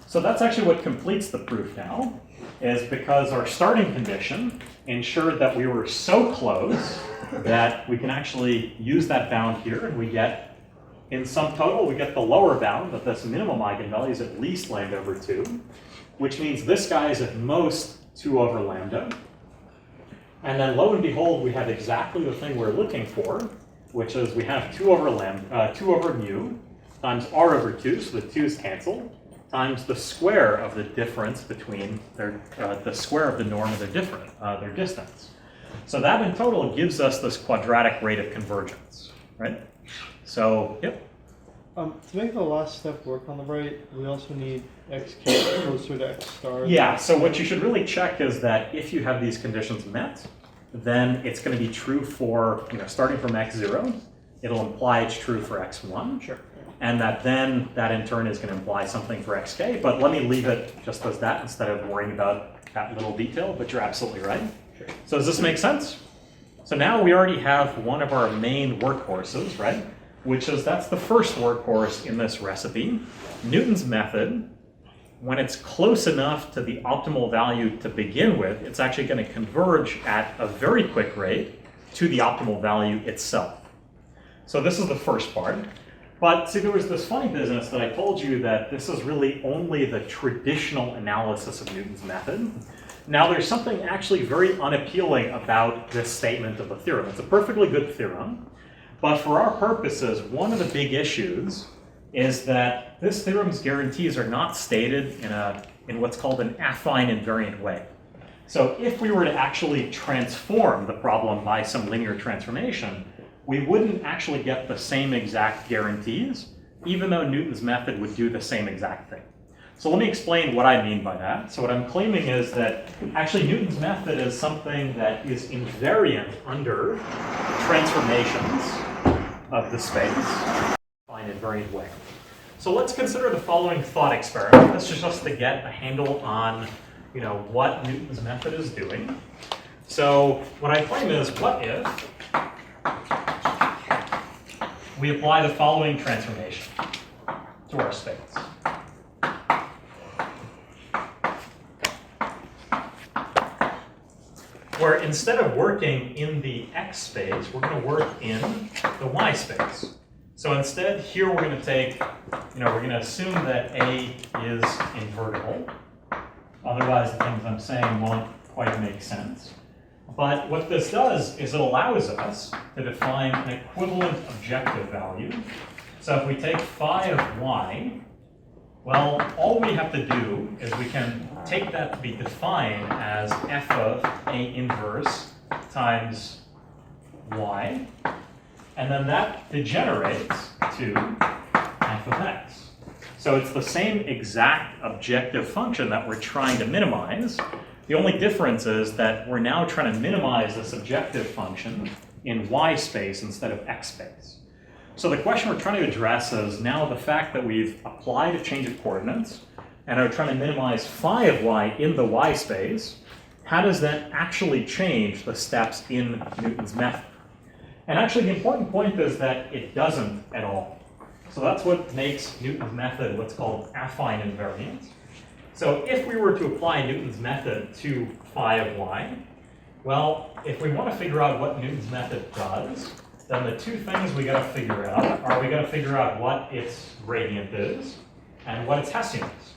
So that's actually what completes the proof now, is because our starting condition ensured that we were so close that we can actually use that bound here, and we get, in sum total, we get the lower bound of this minimum eigenvalue is at least lambda over 2, which means this guy is at most 2 over lambda. And then lo and behold, we have exactly the thing we're looking for, which is we have 2 over mu times r over 2, so the 2's cancel, times the square of the difference between the square of the norm of their distance. So that in total gives us this quadratic rate of convergence, right? So, yep. To make the last step work on the right, we also need xk closer to x star. Yeah, so what you should really check is that if you have these conditions met, then it's going to be true for, starting from x0, it'll imply it's true for x1. Sure. And that then, that in turn is going to imply something for xk, but let me leave it just as that instead of worrying about that little detail, but you're absolutely right. Sure. So does this make sense? So now we already have one of our main workhorses, right? Which is, that's the first workhorse in this recipe. Newton's method, when it's close enough to the optimal value to begin with, it's actually going to converge at a very quick rate to the optimal value itself. So this is the first part. But see, there was this funny business that I told you that this is really only the traditional analysis of Newton's method. Now there's something actually very unappealing about this statement of the theorem. It's a perfectly good theorem, but for our purposes, one of the big issues is that this theorem's guarantees are not stated in what's called an affine invariant way. So if we were to actually transform the problem by some linear transformation, we wouldn't actually get the same exact guarantees, even though Newton's method would do the same exact thing. So let me explain what I mean by that. So what I'm claiming is that actually Newton's method is something that is invariant under transformations of the space in an invariant way. So let's consider the following thought experiment. This is just to get a handle on what Newton's method is doing. So what I claim is, what if we apply the following transformation to our space? Where instead of working in the x space, we're going to work in the y space. So instead, here we're going to take, we're going to assume that A is invertible. Otherwise, the things I'm saying won't quite make sense. But what this does is it allows us to define an equivalent objective value. So if we take phi of y, well, all we have to do is we can take that to be defined as f of A inverse times y, and then that degenerates to f of x. So it's the same exact objective function that we're trying to minimize. The only difference is that we're now trying to minimize this objective function in y space instead of x space. So the question we're trying to address is now the fact that we've applied a change of coordinates and are trying to minimize phi of y in the y space, how does that actually change the steps in Newton's method? And actually the important point is that it doesn't at all. So that's what makes Newton's method what's called affine invariant. So if we were to apply Newton's method to phi of y, well, if we want to figure out what Newton's method does, then the two things we got to figure out are we got to figure out what its gradient is and what its Hessian is.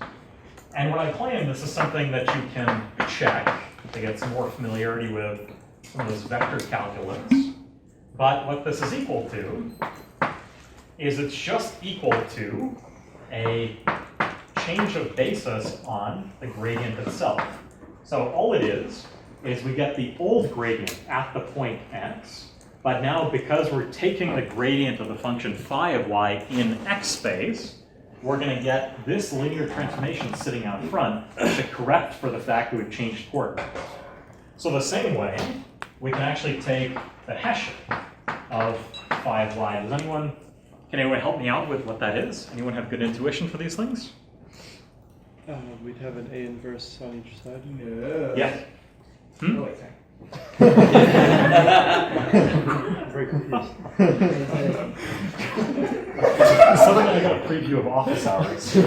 And what I claim, this is something that you can check to get some more familiarity with some of this vector calculus. But what this is equal to is it's just equal to a change of basis on the gradient itself. So all it is we get the old gradient at the point x, but now because we're taking the gradient of the function phi of y in x space, we're going to get this linear transformation sitting out front to correct for the fact that we've changed coordinates. So the same way, we can actually take the Hessian of phi of y. Can anyone help me out with what that is? Anyone have good intuition for these things? We'd have an A inverse on each side. Yeah. Oh, wait, sorry. Very confused. Suddenly I got a preview of office hours.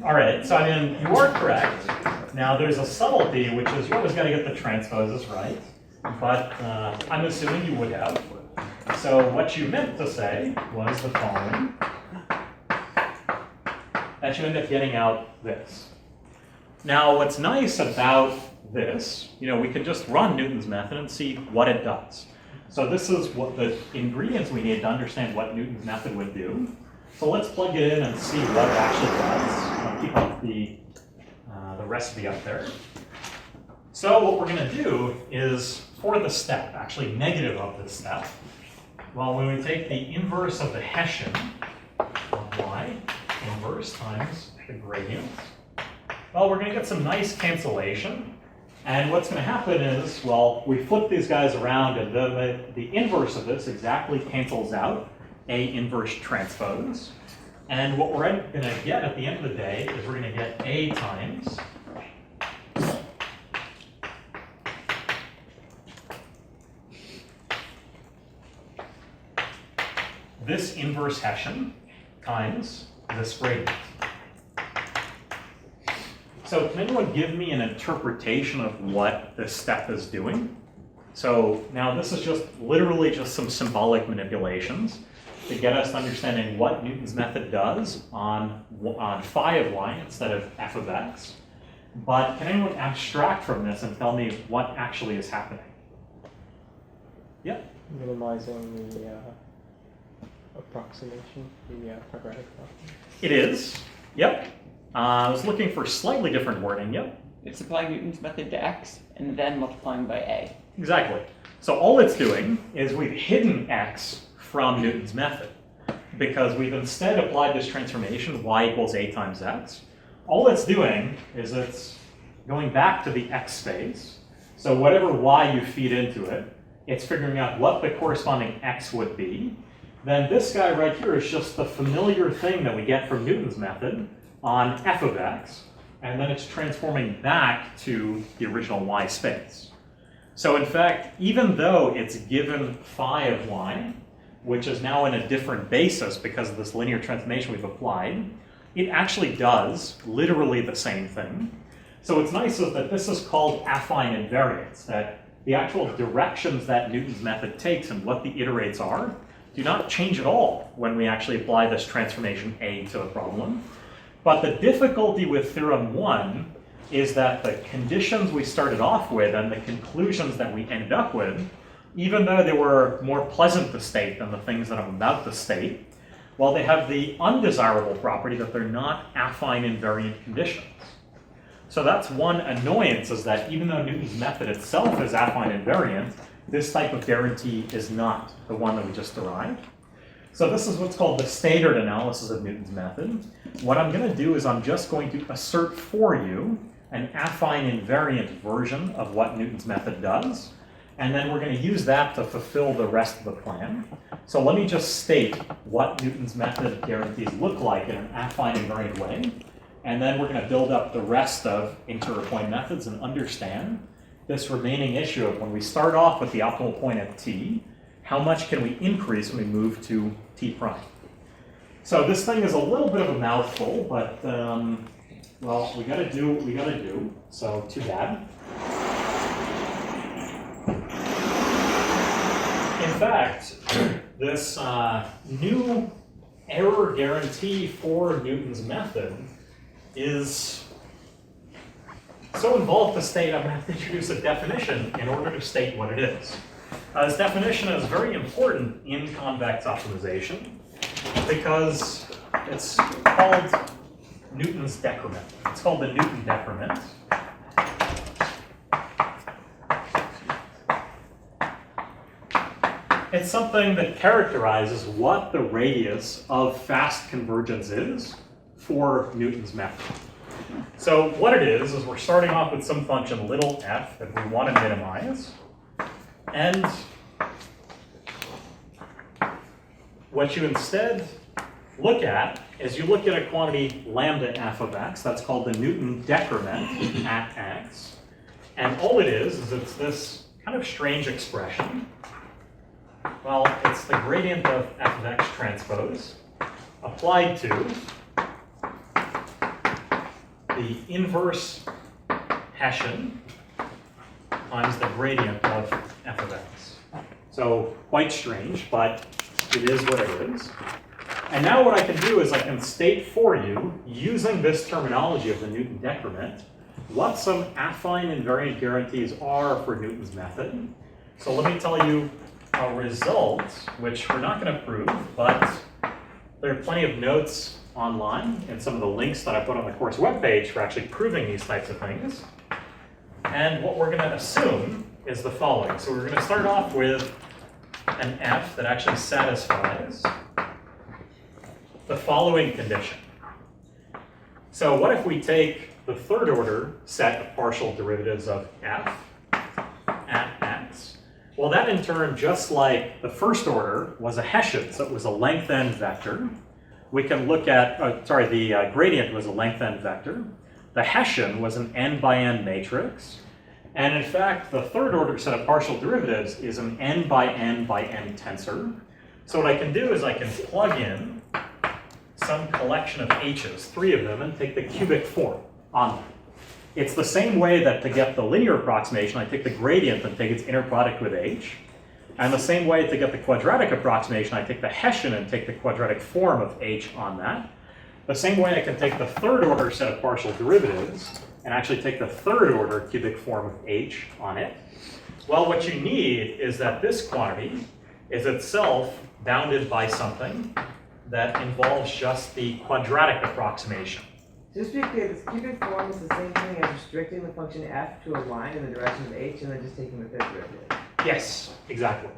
All right, so I mean, you are correct. Now there's a subtlety, which is you always got to get the transposes right, but I'm assuming you would have. So what you meant to say was the following, that you end up getting out this. Now what's nice about this, we can just run Newton's method and see what it does. So this is what the ingredients we need to understand what Newton's method would do. So let's plug it in and see what it actually does. I'll keep up the recipe up there. So what we're going to do is, for the step, actually negative of this step, well, when we take the inverse of the Hessian of y, inverse times the gradient, well, we're going to get some nice cancellation. And what's going to happen is, well, we flip these guys around, and the inverse of this exactly cancels out A inverse transpose. And what we're going to get at the end of the day is we're going to get A times this inverse Hessian times this gradient. So can anyone give me an interpretation of what this step is doing? So now this is just literally just some symbolic manipulations to get us understanding what Newton's method does on phi of y instead of f of x. But can anyone abstract from this and tell me what actually is happening? Yeah? Minimizing the approximation, the quadratic approximation. It is. Yep. I was looking for slightly different wording. Yep. It's applying Newton's method to x and then multiplying by a. Exactly. So all it's doing is we've hidden x from Newton's method because we've instead applied this transformation y equals a times x. All it's doing is it's going back to the x space. So whatever y you feed into it, it's figuring out what the corresponding x would be. Then this guy right here is just the familiar thing that we get from Newton's method on f of x, and then it's transforming back to the original y space. So in fact, even though it's given phi of y, which is now in a different basis because of this linear transformation we've applied, it actually does literally the same thing. So what's nice is that this is called affine invariance, that the actual directions that Newton's method takes and what the iterates are do not change at all when we actually apply this transformation A to a problem. But the difficulty with theorem 1 is that the conditions we started off with and the conclusions that we ended up with, even though they were more pleasant to state than the things that I'm about to state, well, they have the undesirable property that they're not affine invariant conditions. So that's one annoyance, is that even though Newton's method itself is affine invariant, this type of guarantee is not the one that we just derived. So this is what's called the standard analysis of Newton's method. What I'm going to do is I'm just going to assert for you an affine invariant version of what Newton's method does, and then we're going to use that to fulfill the rest of the plan. So let me just state what Newton's method guarantees look like in an affine invariant way, and then we're going to build up the rest of interior point methods and understand this remaining issue of when we start off with the optimal point at t, how much can we increase when we move to t prime? So this thing is a little bit of a mouthful, but well, we gotta do what we gotta do, so too bad. In fact, this new error guarantee for Newton's method is so involved to state I'm going to have to introduce a definition in order to state what it is. This definition is very important in convex optimization because it's called Newton's decrement. It's called the Newton decrement. It's something that characterizes what the radius of fast convergence is for Newton's method. So what it is we're starting off with some function little f that we want to minimize. And what you instead look at is you look at a quantity lambda f of x, that's called the Newton decrement at x. And all it is it's this kind of strange expression. Well, it's the gradient of f of x transpose applied to the inverse Hessian times the gradient of f of x. So quite strange, but it is what it is. And now what I can do is I can state for you, using this terminology of the Newton decrement, what some affine invariant guarantees are for Newton's method. So let me tell you a result, which we're not going to prove, but there are plenty of notes online and some of the links that I put on the course webpage for actually proving these types of things. And what we're going to assume is the following. So we're going to start off with an f that actually satisfies the following condition. So what if we take the third order set of partial derivatives of f at x? Well, that in turn, just like the first order was a Hessian, so it was a length n vector. We can look at, the gradient was a length n vector. The Hessian was an n by n matrix. And in fact, the third order set of partial derivatives is an n by n by n tensor. So what I can do is I can plug in some collection of h's, 3 of them, and take the cubic form on them. It's the same way that to get the linear approximation, I take the gradient and take its inner product with h. And the same way to get the quadratic approximation, I take the Hessian and take the quadratic form of h on that. The same way I can take the third order set of partial derivatives and actually take the third order cubic form of h on it. Well, what you need is that this quantity is itself bounded by something that involves just the quadratic approximation. Just to be clear, this cubic form is the same thing as restricting the function f to a line in the direction of h and then just taking the third derivative. Yes, exactly.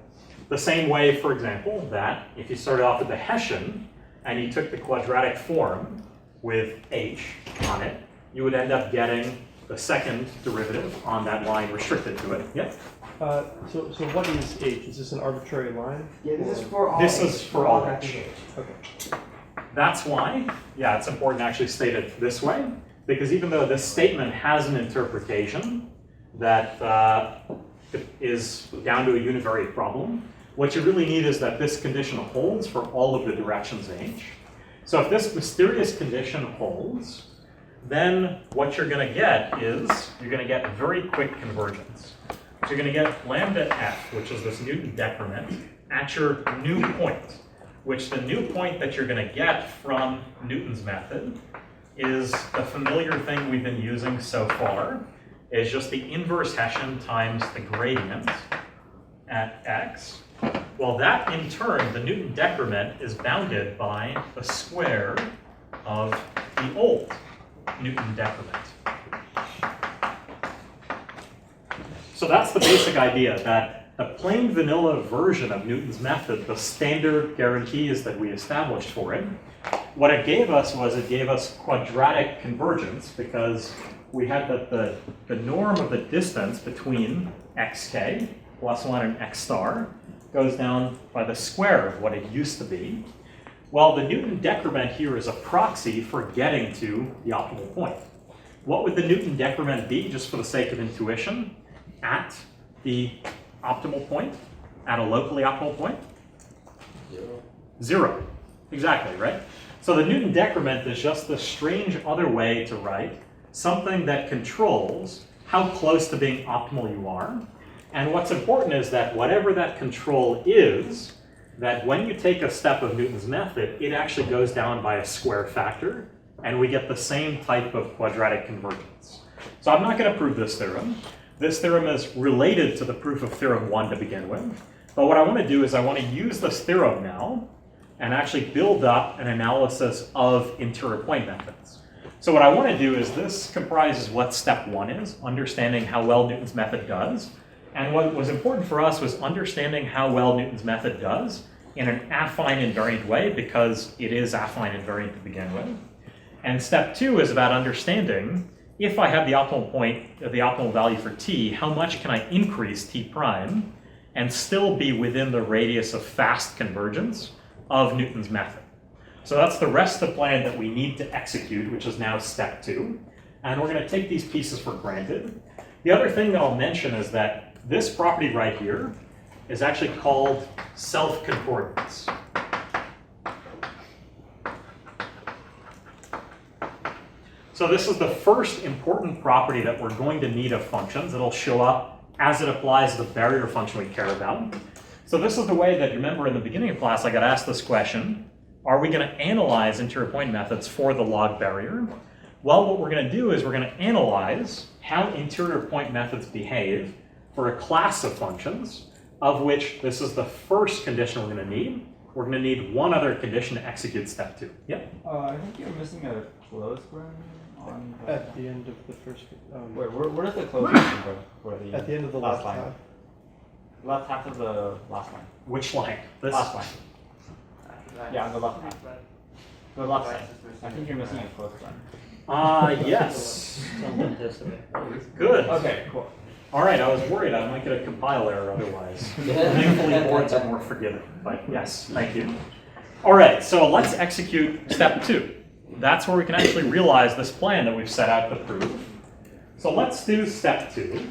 The same way, for example, that if you started off with the Hessian and you took the quadratic form with h on it, you would end up getting the second derivative on that line restricted to it. Yep. So what is h? Is this an arbitrary line? Yeah, this is for all This h, is for all vectors h. Okay. That's why, yeah, it's important to actually state it this way, because even though this statement has an interpretation that is down to a univariate problem, what you really need is that this condition holds for all of the directions h. So if this mysterious condition holds, then what you're going to get is you're going to get a very quick convergence. So you're going to get lambda f, which is this Newton decrement, at your new point, which the new point that you're going to get from Newton's method is the familiar thing we've been using so far, is just the inverse Hessian times the gradient at x. Well, that in turn, the Newton decrement is bounded by the square of the old Newton decrement. So that's the basic idea, that the plain vanilla version of Newton's method, the standard guarantees that we established for it, what it gave us was it gave us quadratic convergence because we had that the norm of the distance between xk plus 1 and x star goes down by the square of what it used to be. Well, the Newton decrement here is a proxy for getting to the optimal point. What would the Newton decrement be, just for the sake of intuition, at the optimal point, at a locally optimal point? 0. Exactly, right? So the Newton decrement is just the strange other way to write something that controls how close to being optimal you are. And what's important is that whatever that control is, that when you take a step of Newton's method, it actually goes down by a square factor, and we get the same type of quadratic convergence. So I'm not going to prove this theorem. This theorem is related to the proof of theorem 1 to begin with. But what I want to do is I want to use this theorem now and actually build up an analysis of interior point methods. So what I want to do is this comprises what step 1 is, understanding how well Newton's method does. And what was important for us was understanding how well Newton's method does in an affine invariant way, because it is affine invariant to begin with. And step 2 is about understanding, if I have the optimal point, the optimal value for t, how much can I increase t prime and still be within the radius of fast convergence of Newton's method. So that's the rest of the plan that we need to execute, which is now step 2. And we're going to take these pieces for granted. The other thing that I'll mention is that this property right here is actually called self-concordance. So this is the first important property that we're going to need of functions. It'll show up as it applies to the barrier function we care about. So this is the way that, remember in the beginning of class, I got asked this question: are we going to analyze interior point methods for the log barrier? Well, what we're going to do is we're going to analyze how interior point methods behave for a class of functions, of which this is the first condition we're going to need. We're going to need one other condition to execute step 2. Yep. I think you're missing a close run on the... At the end of the first. Wait, where does the close run go for the... At the end of the last left line? half. Left half of the last line. Which line? This? Last line. Yeah, on the left half. The left side. I think you're missing a close run. Yes. Good. Okay, cool. All right, I was worried I might get a compile error otherwise. Thankfully, boards are more forgiving, but yes, thank you. All right, so let's execute step 2. That's where we can actually realize this plan that we've set out to prove. So let's do step 2.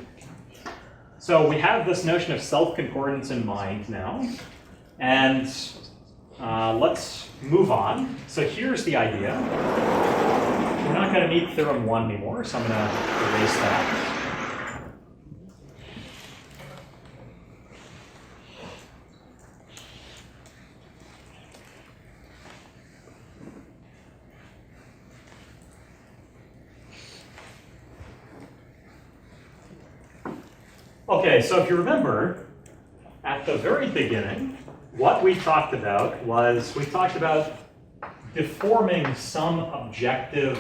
So we have this notion of self-concordance in mind now, and let's move on. So here's the idea. We're not going to need theorem 1 anymore, so I'm going to erase that. Okay, so if you remember, at the very beginning, what we talked about was we talked about deforming some objective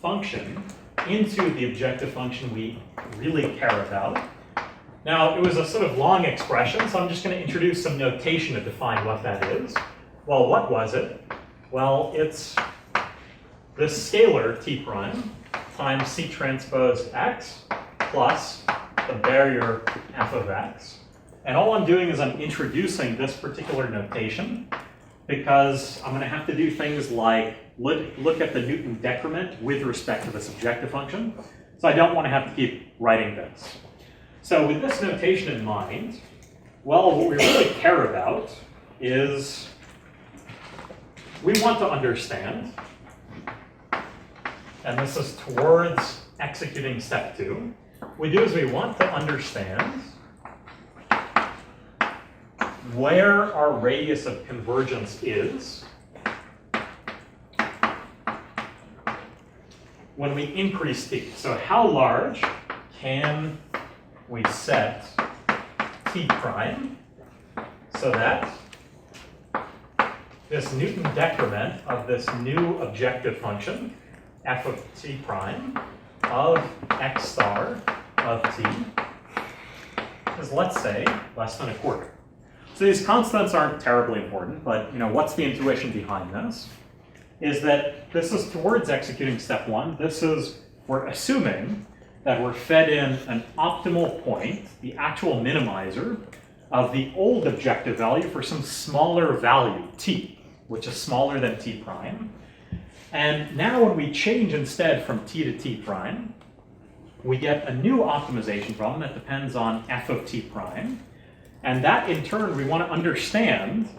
function into the objective function we really care about. Now, it was a sort of long expression, so I'm just going to introduce some notation to define what that is. Well, what was it? Well, it's this scalar t prime times c transpose x plus the barrier f of x. And all I'm doing is I'm introducing this particular notation because I'm going to have to do things like look at the Newton decrement with respect to this objective function. So I don't want to have to keep writing this. So with this notation in mind, well, what we really care about is we want to understand, and this is towards executing step 2, what we do is we want to understand where our radius of convergence is when we increase t. So how large can we set t prime so that this Newton decrement of this new objective function, f of t prime, of x star of t is, let's say, less than a quarter. So these constants aren't terribly important, but what's the intuition behind this? Is that this is towards executing step 1. This is, we're assuming that we're fed in an optimal point, the actual minimizer, of the old objective value for some smaller value, t, which is smaller than t prime. And now when we change instead from t to t prime, we get a new optimization problem that depends on f of t prime. And that, in turn, we want to understand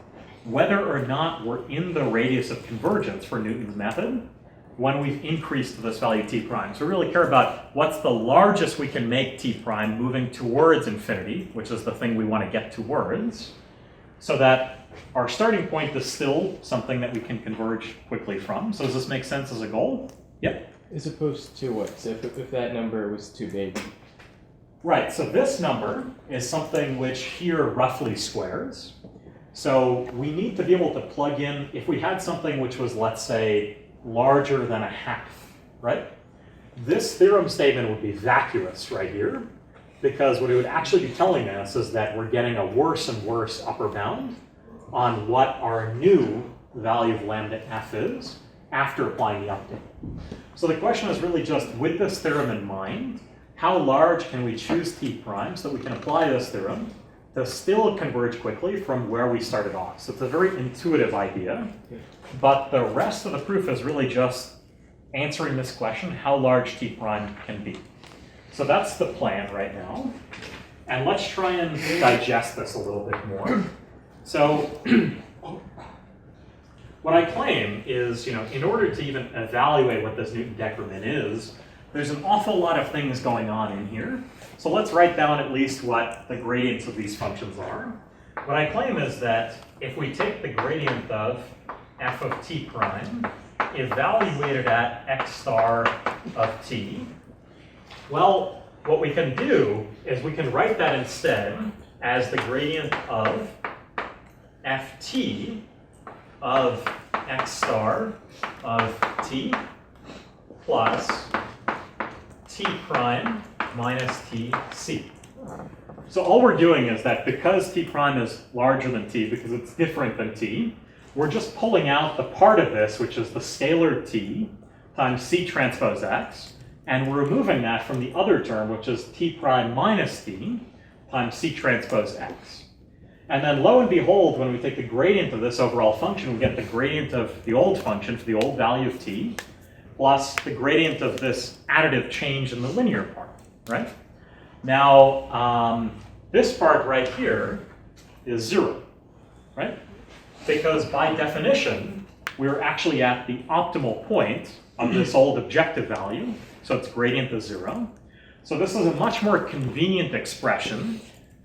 whether or not we're in the radius of convergence for Newton's method when we've increased to this value t prime. So we really care about what's the largest we can make t prime moving towards infinity, which is the thing we want to get towards, so that our starting point is still something that we can converge quickly from. So does this make sense as a goal? Yep. As opposed to what? So if that number was too big? Right, so this number is something which here roughly squares. So we need to be able to plug in, if we had something which was, let's say, larger than a half, right? This theorem statement would be vacuous right here, because what it would actually be telling us is that we're getting a worse and worse upper bound on what our new value of lambda f is after applying the update. So the question is really just, with this theorem in mind, how large can we choose t prime so that we can apply this theorem to still converge quickly from where we started off? So it's a very intuitive idea, but the rest of the proof is really just answering this question, how large t prime can be. So that's the plan right now. And let's try and digest this a little bit more. So what I claim is, in order to even evaluate what this Newton decrement is, there's an awful lot of things going on in here. So let's write down at least what the gradients of these functions are. What I claim is that if we take the gradient of f of t prime, evaluated at x star of t, well, what we can do is we can write that instead as the gradient of ft of x star of t plus t prime minus tc. So all we're doing is that because t prime is larger than t, because it's different than t, we're just pulling out the part of this, which is the scalar t times c transpose x, and we're removing that from the other term, which is t prime minus t times c transpose x. And then lo and behold, when we take the gradient of this overall function, we get the gradient of the old function for the old value of t, plus the gradient of this additive change in the linear part, right? Now, this part right here is 0, right? Because by definition, we're actually at the optimal point of this old objective value, so its gradient is 0. So this is a much more convenient expression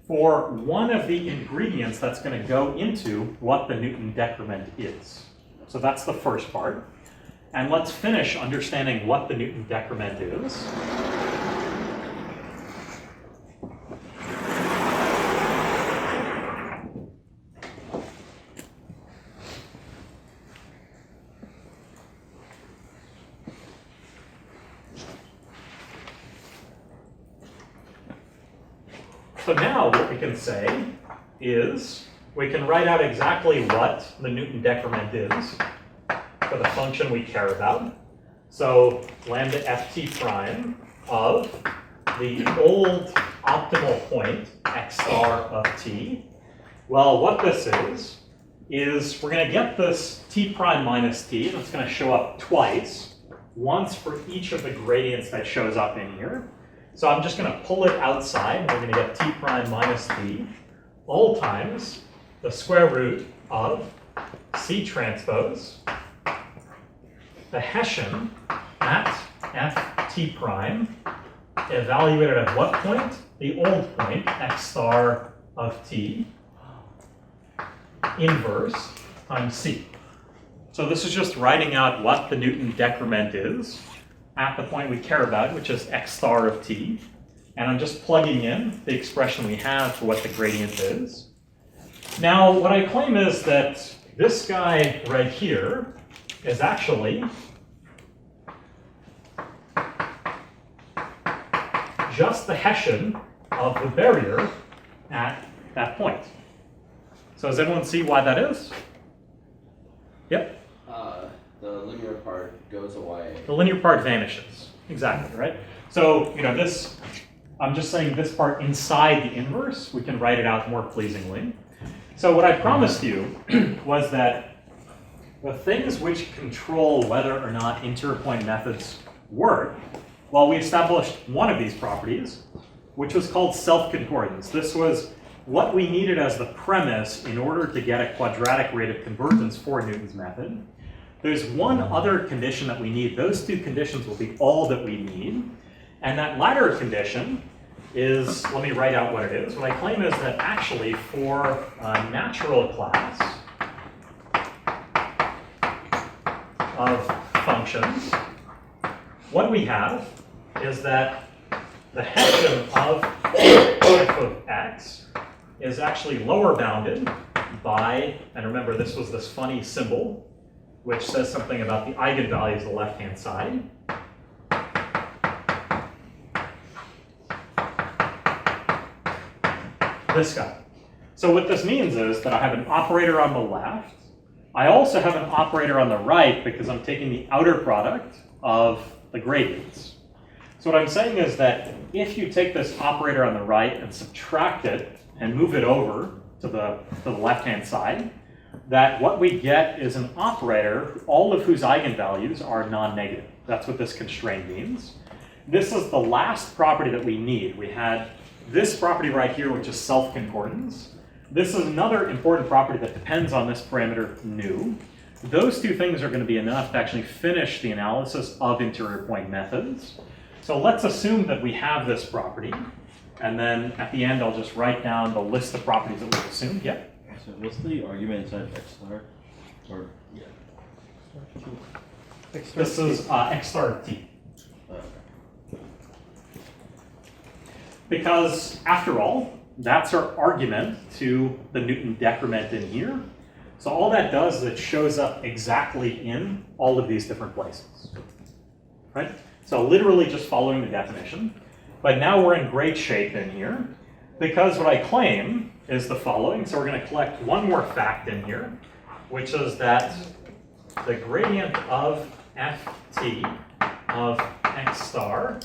for one of the ingredients that's going to go into what the Newton decrement is. So that's the first part. And let's finish understanding what the Newton decrement is. So now what we can say is we can write out exactly what the Newton decrement is for the function we care about. So lambda ft prime of the old optimal point x star of t. Well, what this is we're going to get this t prime minus t, and it's going to show up twice, once for each of the gradients that shows up in here. So I'm just going to pull it outside. We're going to get t prime minus t all times the square root of c transpose, the Hessian at ft prime, evaluated at what point? The old point, x star of t, inverse times c. So this is just writing out what the Newton decrement is at the point we care about, which is x star of t. And I'm just plugging in the expression we have for what the gradient is. Now, what I claim is that this guy right here is actually just the Hessian of the barrier at that point. So does everyone see why that is? Yep. The linear part goes away. The linear part vanishes. Exactly, right? So, this, I'm just saying this part inside the inverse, we can write it out more pleasingly. So what I promised you was that the things which control whether or not inter-point methods work, well, we established one of these properties, which was called self-concordance. This was what we needed as the premise in order to get a quadratic rate of convergence for Newton's method. There's one other condition that we need. Those two conditions will be all that we need. And that latter condition is, let me write out what it is. What I claim is that actually for a natural class of functions, what we have is that the Hessian of f of x is actually lower bounded by, and remember this was this funny symbol, which says something about the eigenvalues of the left-hand side. This guy. So what this means is that I have an operator on the left. I also have an operator on the right because I'm taking the outer product of the gradients. So what I'm saying is that if you take this operator on the right and subtract it and move it over to the left-hand side, that what we get is an operator, all of whose eigenvalues are non-negative. That's what this constraint means. This is the last property that we need. We had this property right here, which is self-concordance. This is another important property that depends on this parameter nu. Those two things are going to be enough to actually finish the analysis of interior point methods. So let's assume that we have this property, and then at the end I'll just write down the list of properties that we've assumed. Yeah? So what's the argument inside x star? Or yeah. This is x star of t. Because after all, that's our argument to the Newton decrement in here. So all that does is it shows up exactly in all of these different places, right? So literally just following the definition. But now we're in great shape in here because what I claim is the following. So we're going to collect one more fact in here, which is that the gradient of ft of x star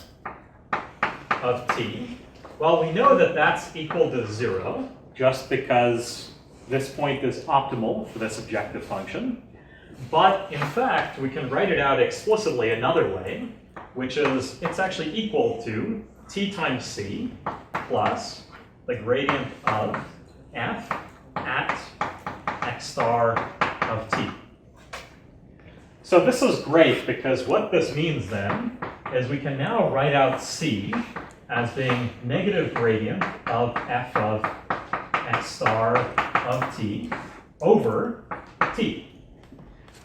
of t, well, we know that that's equal to 0 just because this point is optimal for this objective function. But in fact, we can write it out explicitly another way, which is it's actually equal to t times c plus the gradient of f at x star of t. So this is great because what this means then is we can now write out c as being negative gradient of f of x star of t over t.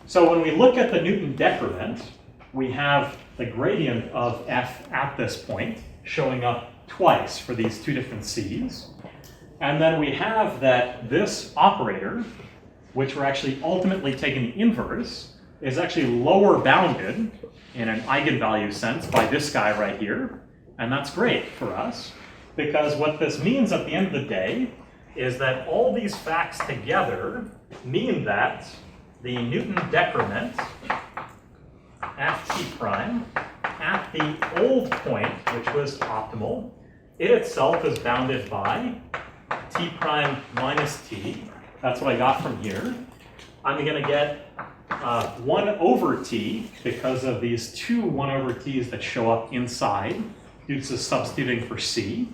So when we look at the Newton decrement, we have the gradient of f at this point showing up twice for these two different c's. And then we have that this operator, which we're actually ultimately taking the inverse, is actually lower bounded in an eigenvalue sense by this guy right here. And that's great for us, because what this means at the end of the day is that all these facts together mean that the Newton decrement ft prime at the old point, which was optimal, it itself is bounded by t prime minus t. That's what I got from here. I'm going to get 1 over t because of these two 1 over t's that show up inside due to substituting for c.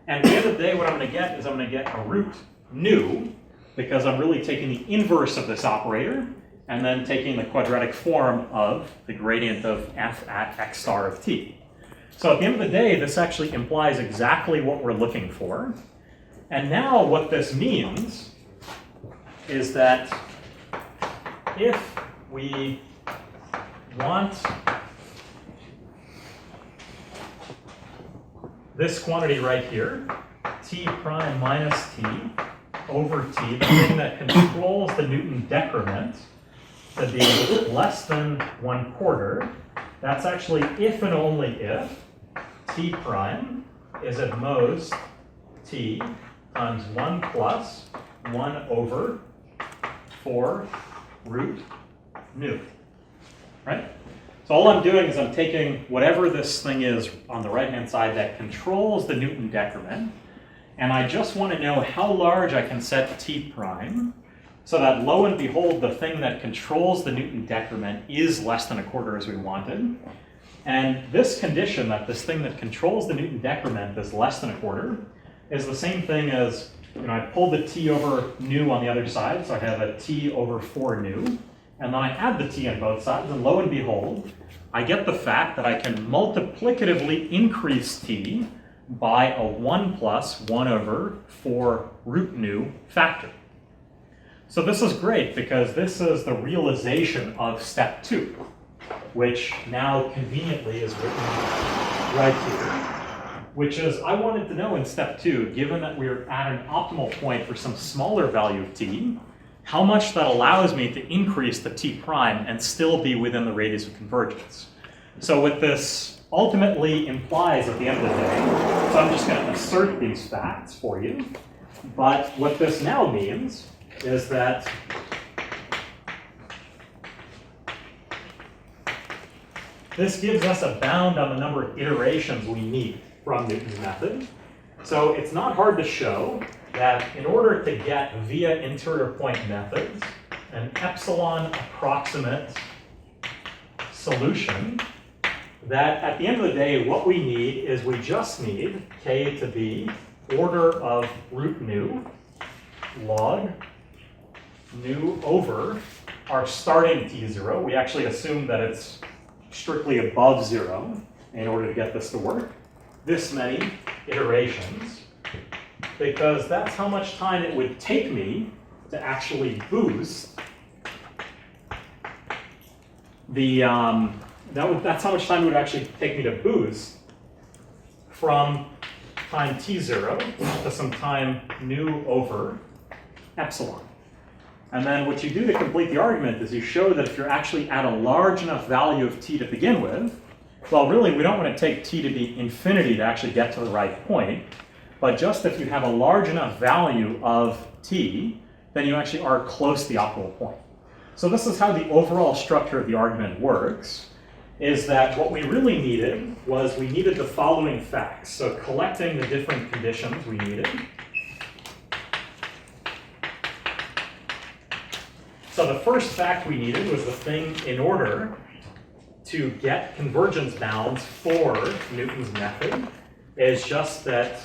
And at the end of the day, what I'm going to get is I'm going to get a root nu because I'm really taking the inverse of this operator and then taking the quadratic form of the gradient of f at x star of t. So at the end of the day, this actually implies exactly what we're looking for. And now what this means is that if we want this quantity right here, t prime minus t over t, the thing that controls the Newton decrement, to be less than 1/4, that's actually if and only if t prime is at most t times 1 plus 1 over 4 root nu, right? So all I'm doing is I'm taking whatever this thing is on the right-hand side that controls the Newton decrement, and I just want to know how large I can set t prime so that lo and behold, the thing that controls the Newton decrement is less than 1/4 as we wanted. And this condition that this thing that controls the Newton decrement is less than 1/4 is the same thing as, I pull the t over nu on the other side, so I have a t over 4 nu, and then I add the t on both sides, and lo and behold, I get the fact that I can multiplicatively increase t by a 1 plus 1 over 4 root nu factor. So this is great because this is the realization of step 2, which now conveniently is written right here, which is I wanted to know in step 2, given that we're at an optimal point for some smaller value of t, how much that allows me to increase the t prime and still be within the radius of convergence. So what this ultimately implies at the end of the day, so I'm just going to assert these facts for you, but what this now means is that this gives us a bound on the number of iterations we need from Newton's method. So it's not hard to show that in order to get via interior point methods an epsilon approximate solution, that at the end of the day, what we need is we just need k to be order of root nu log nu over our starting t0. We actually assume that it's strictly above 0 in order to get this to work. This many iterations, because that's how much time it would take me to actually boost the, that's how much time it would actually take me to boost from time t0 to some time nu over epsilon. And then what you do to complete the argument is you show that if you're actually at a large enough value of t to begin with, well, really, we don't want to take t to be infinity to actually get to the right point, but just if you have a large enough value of t, then you actually are close to the optimal point. So this is how the overall structure of the argument works, is that what we really needed was we needed the following facts. So collecting the different conditions we needed. So the first fact we needed was the thing in order to get convergence bounds for Newton's method is just that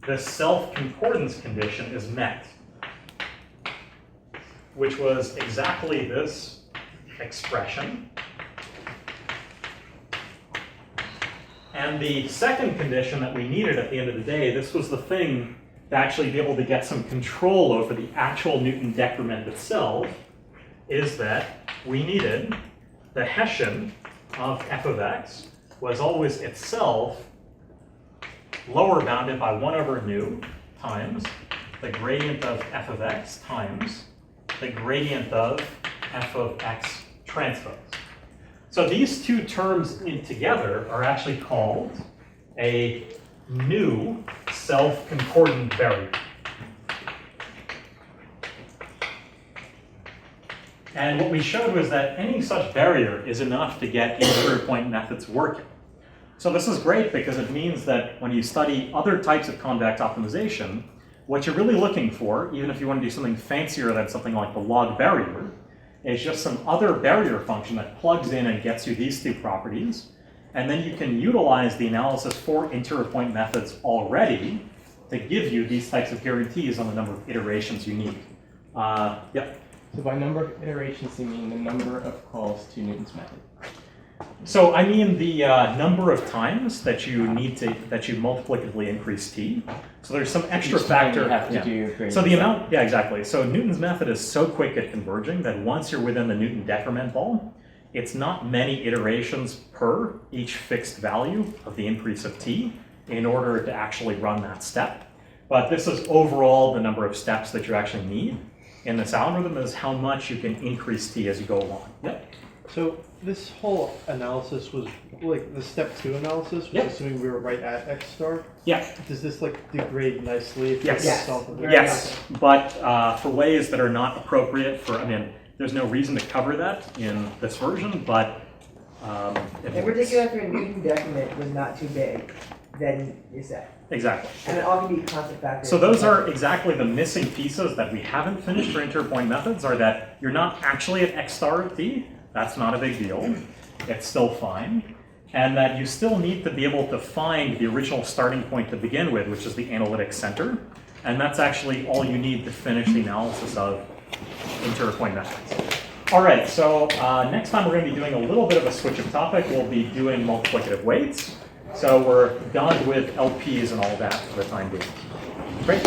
the self-concordance condition is met, which was exactly this expression. And the second condition that we needed at the end of the day, this was the thing to actually be able to get some control over the actual Newton decrement itself, is that we needed the Hessian of f of x was always itself lower bounded by 1 over nu times the gradient of f of x times the gradient of f of x transpose. So these two terms in together are actually called a new self-concordant barrier. And what we showed was that any such barrier is enough to get interior point methods working. So this is great because it means that when you study other types of convex optimization, what you're really looking for, even if you want to do something fancier than something like the log barrier, is just some other barrier function that plugs in and gets you these two properties. And then you can utilize the analysis for interior point methods already to give you these types of guarantees on the number of iterations you need. Yep. So by number of iterations, you mean the number of calls to Newton's method? So I mean the number of times that you need to, that you multiplicatively increase t. So there's some extra Each time factor. you have to do gradient. So the amount, yeah, exactly. So Newton's method is so quick at converging that once you're within the Newton decrement ball, it's not many iterations per each fixed value of the increase of t in order to actually run that step. But this is overall the number of steps that you actually need in this algorithm is how much you can increase t as you go along. Yep. So this whole analysis was like the step 2 analysis was Yep. assuming we were right at x star. Yeah. Does this like degrade nicely if Yes. you solve it? Yes, but for ways that are not appropriate for, I mean, there's no reason to cover that in this version, but In particular, if your Newton decrement was not too big, then you're set. Exactly. And it all can be constant factors. So those are exactly the missing pieces that we haven't finished for interior point methods, are that you're not actually at x star of t. That's not a big deal. It's still fine. And that you still need to be able to find the original starting point to begin with, which is the analytic center. And that's actually all you need to finish the analysis of interior point methods. All right, so next time we're going to be doing a little bit of a switch of topic. We'll be doing multiplicative weights. So we're done with LPs and all that for the time being. Great.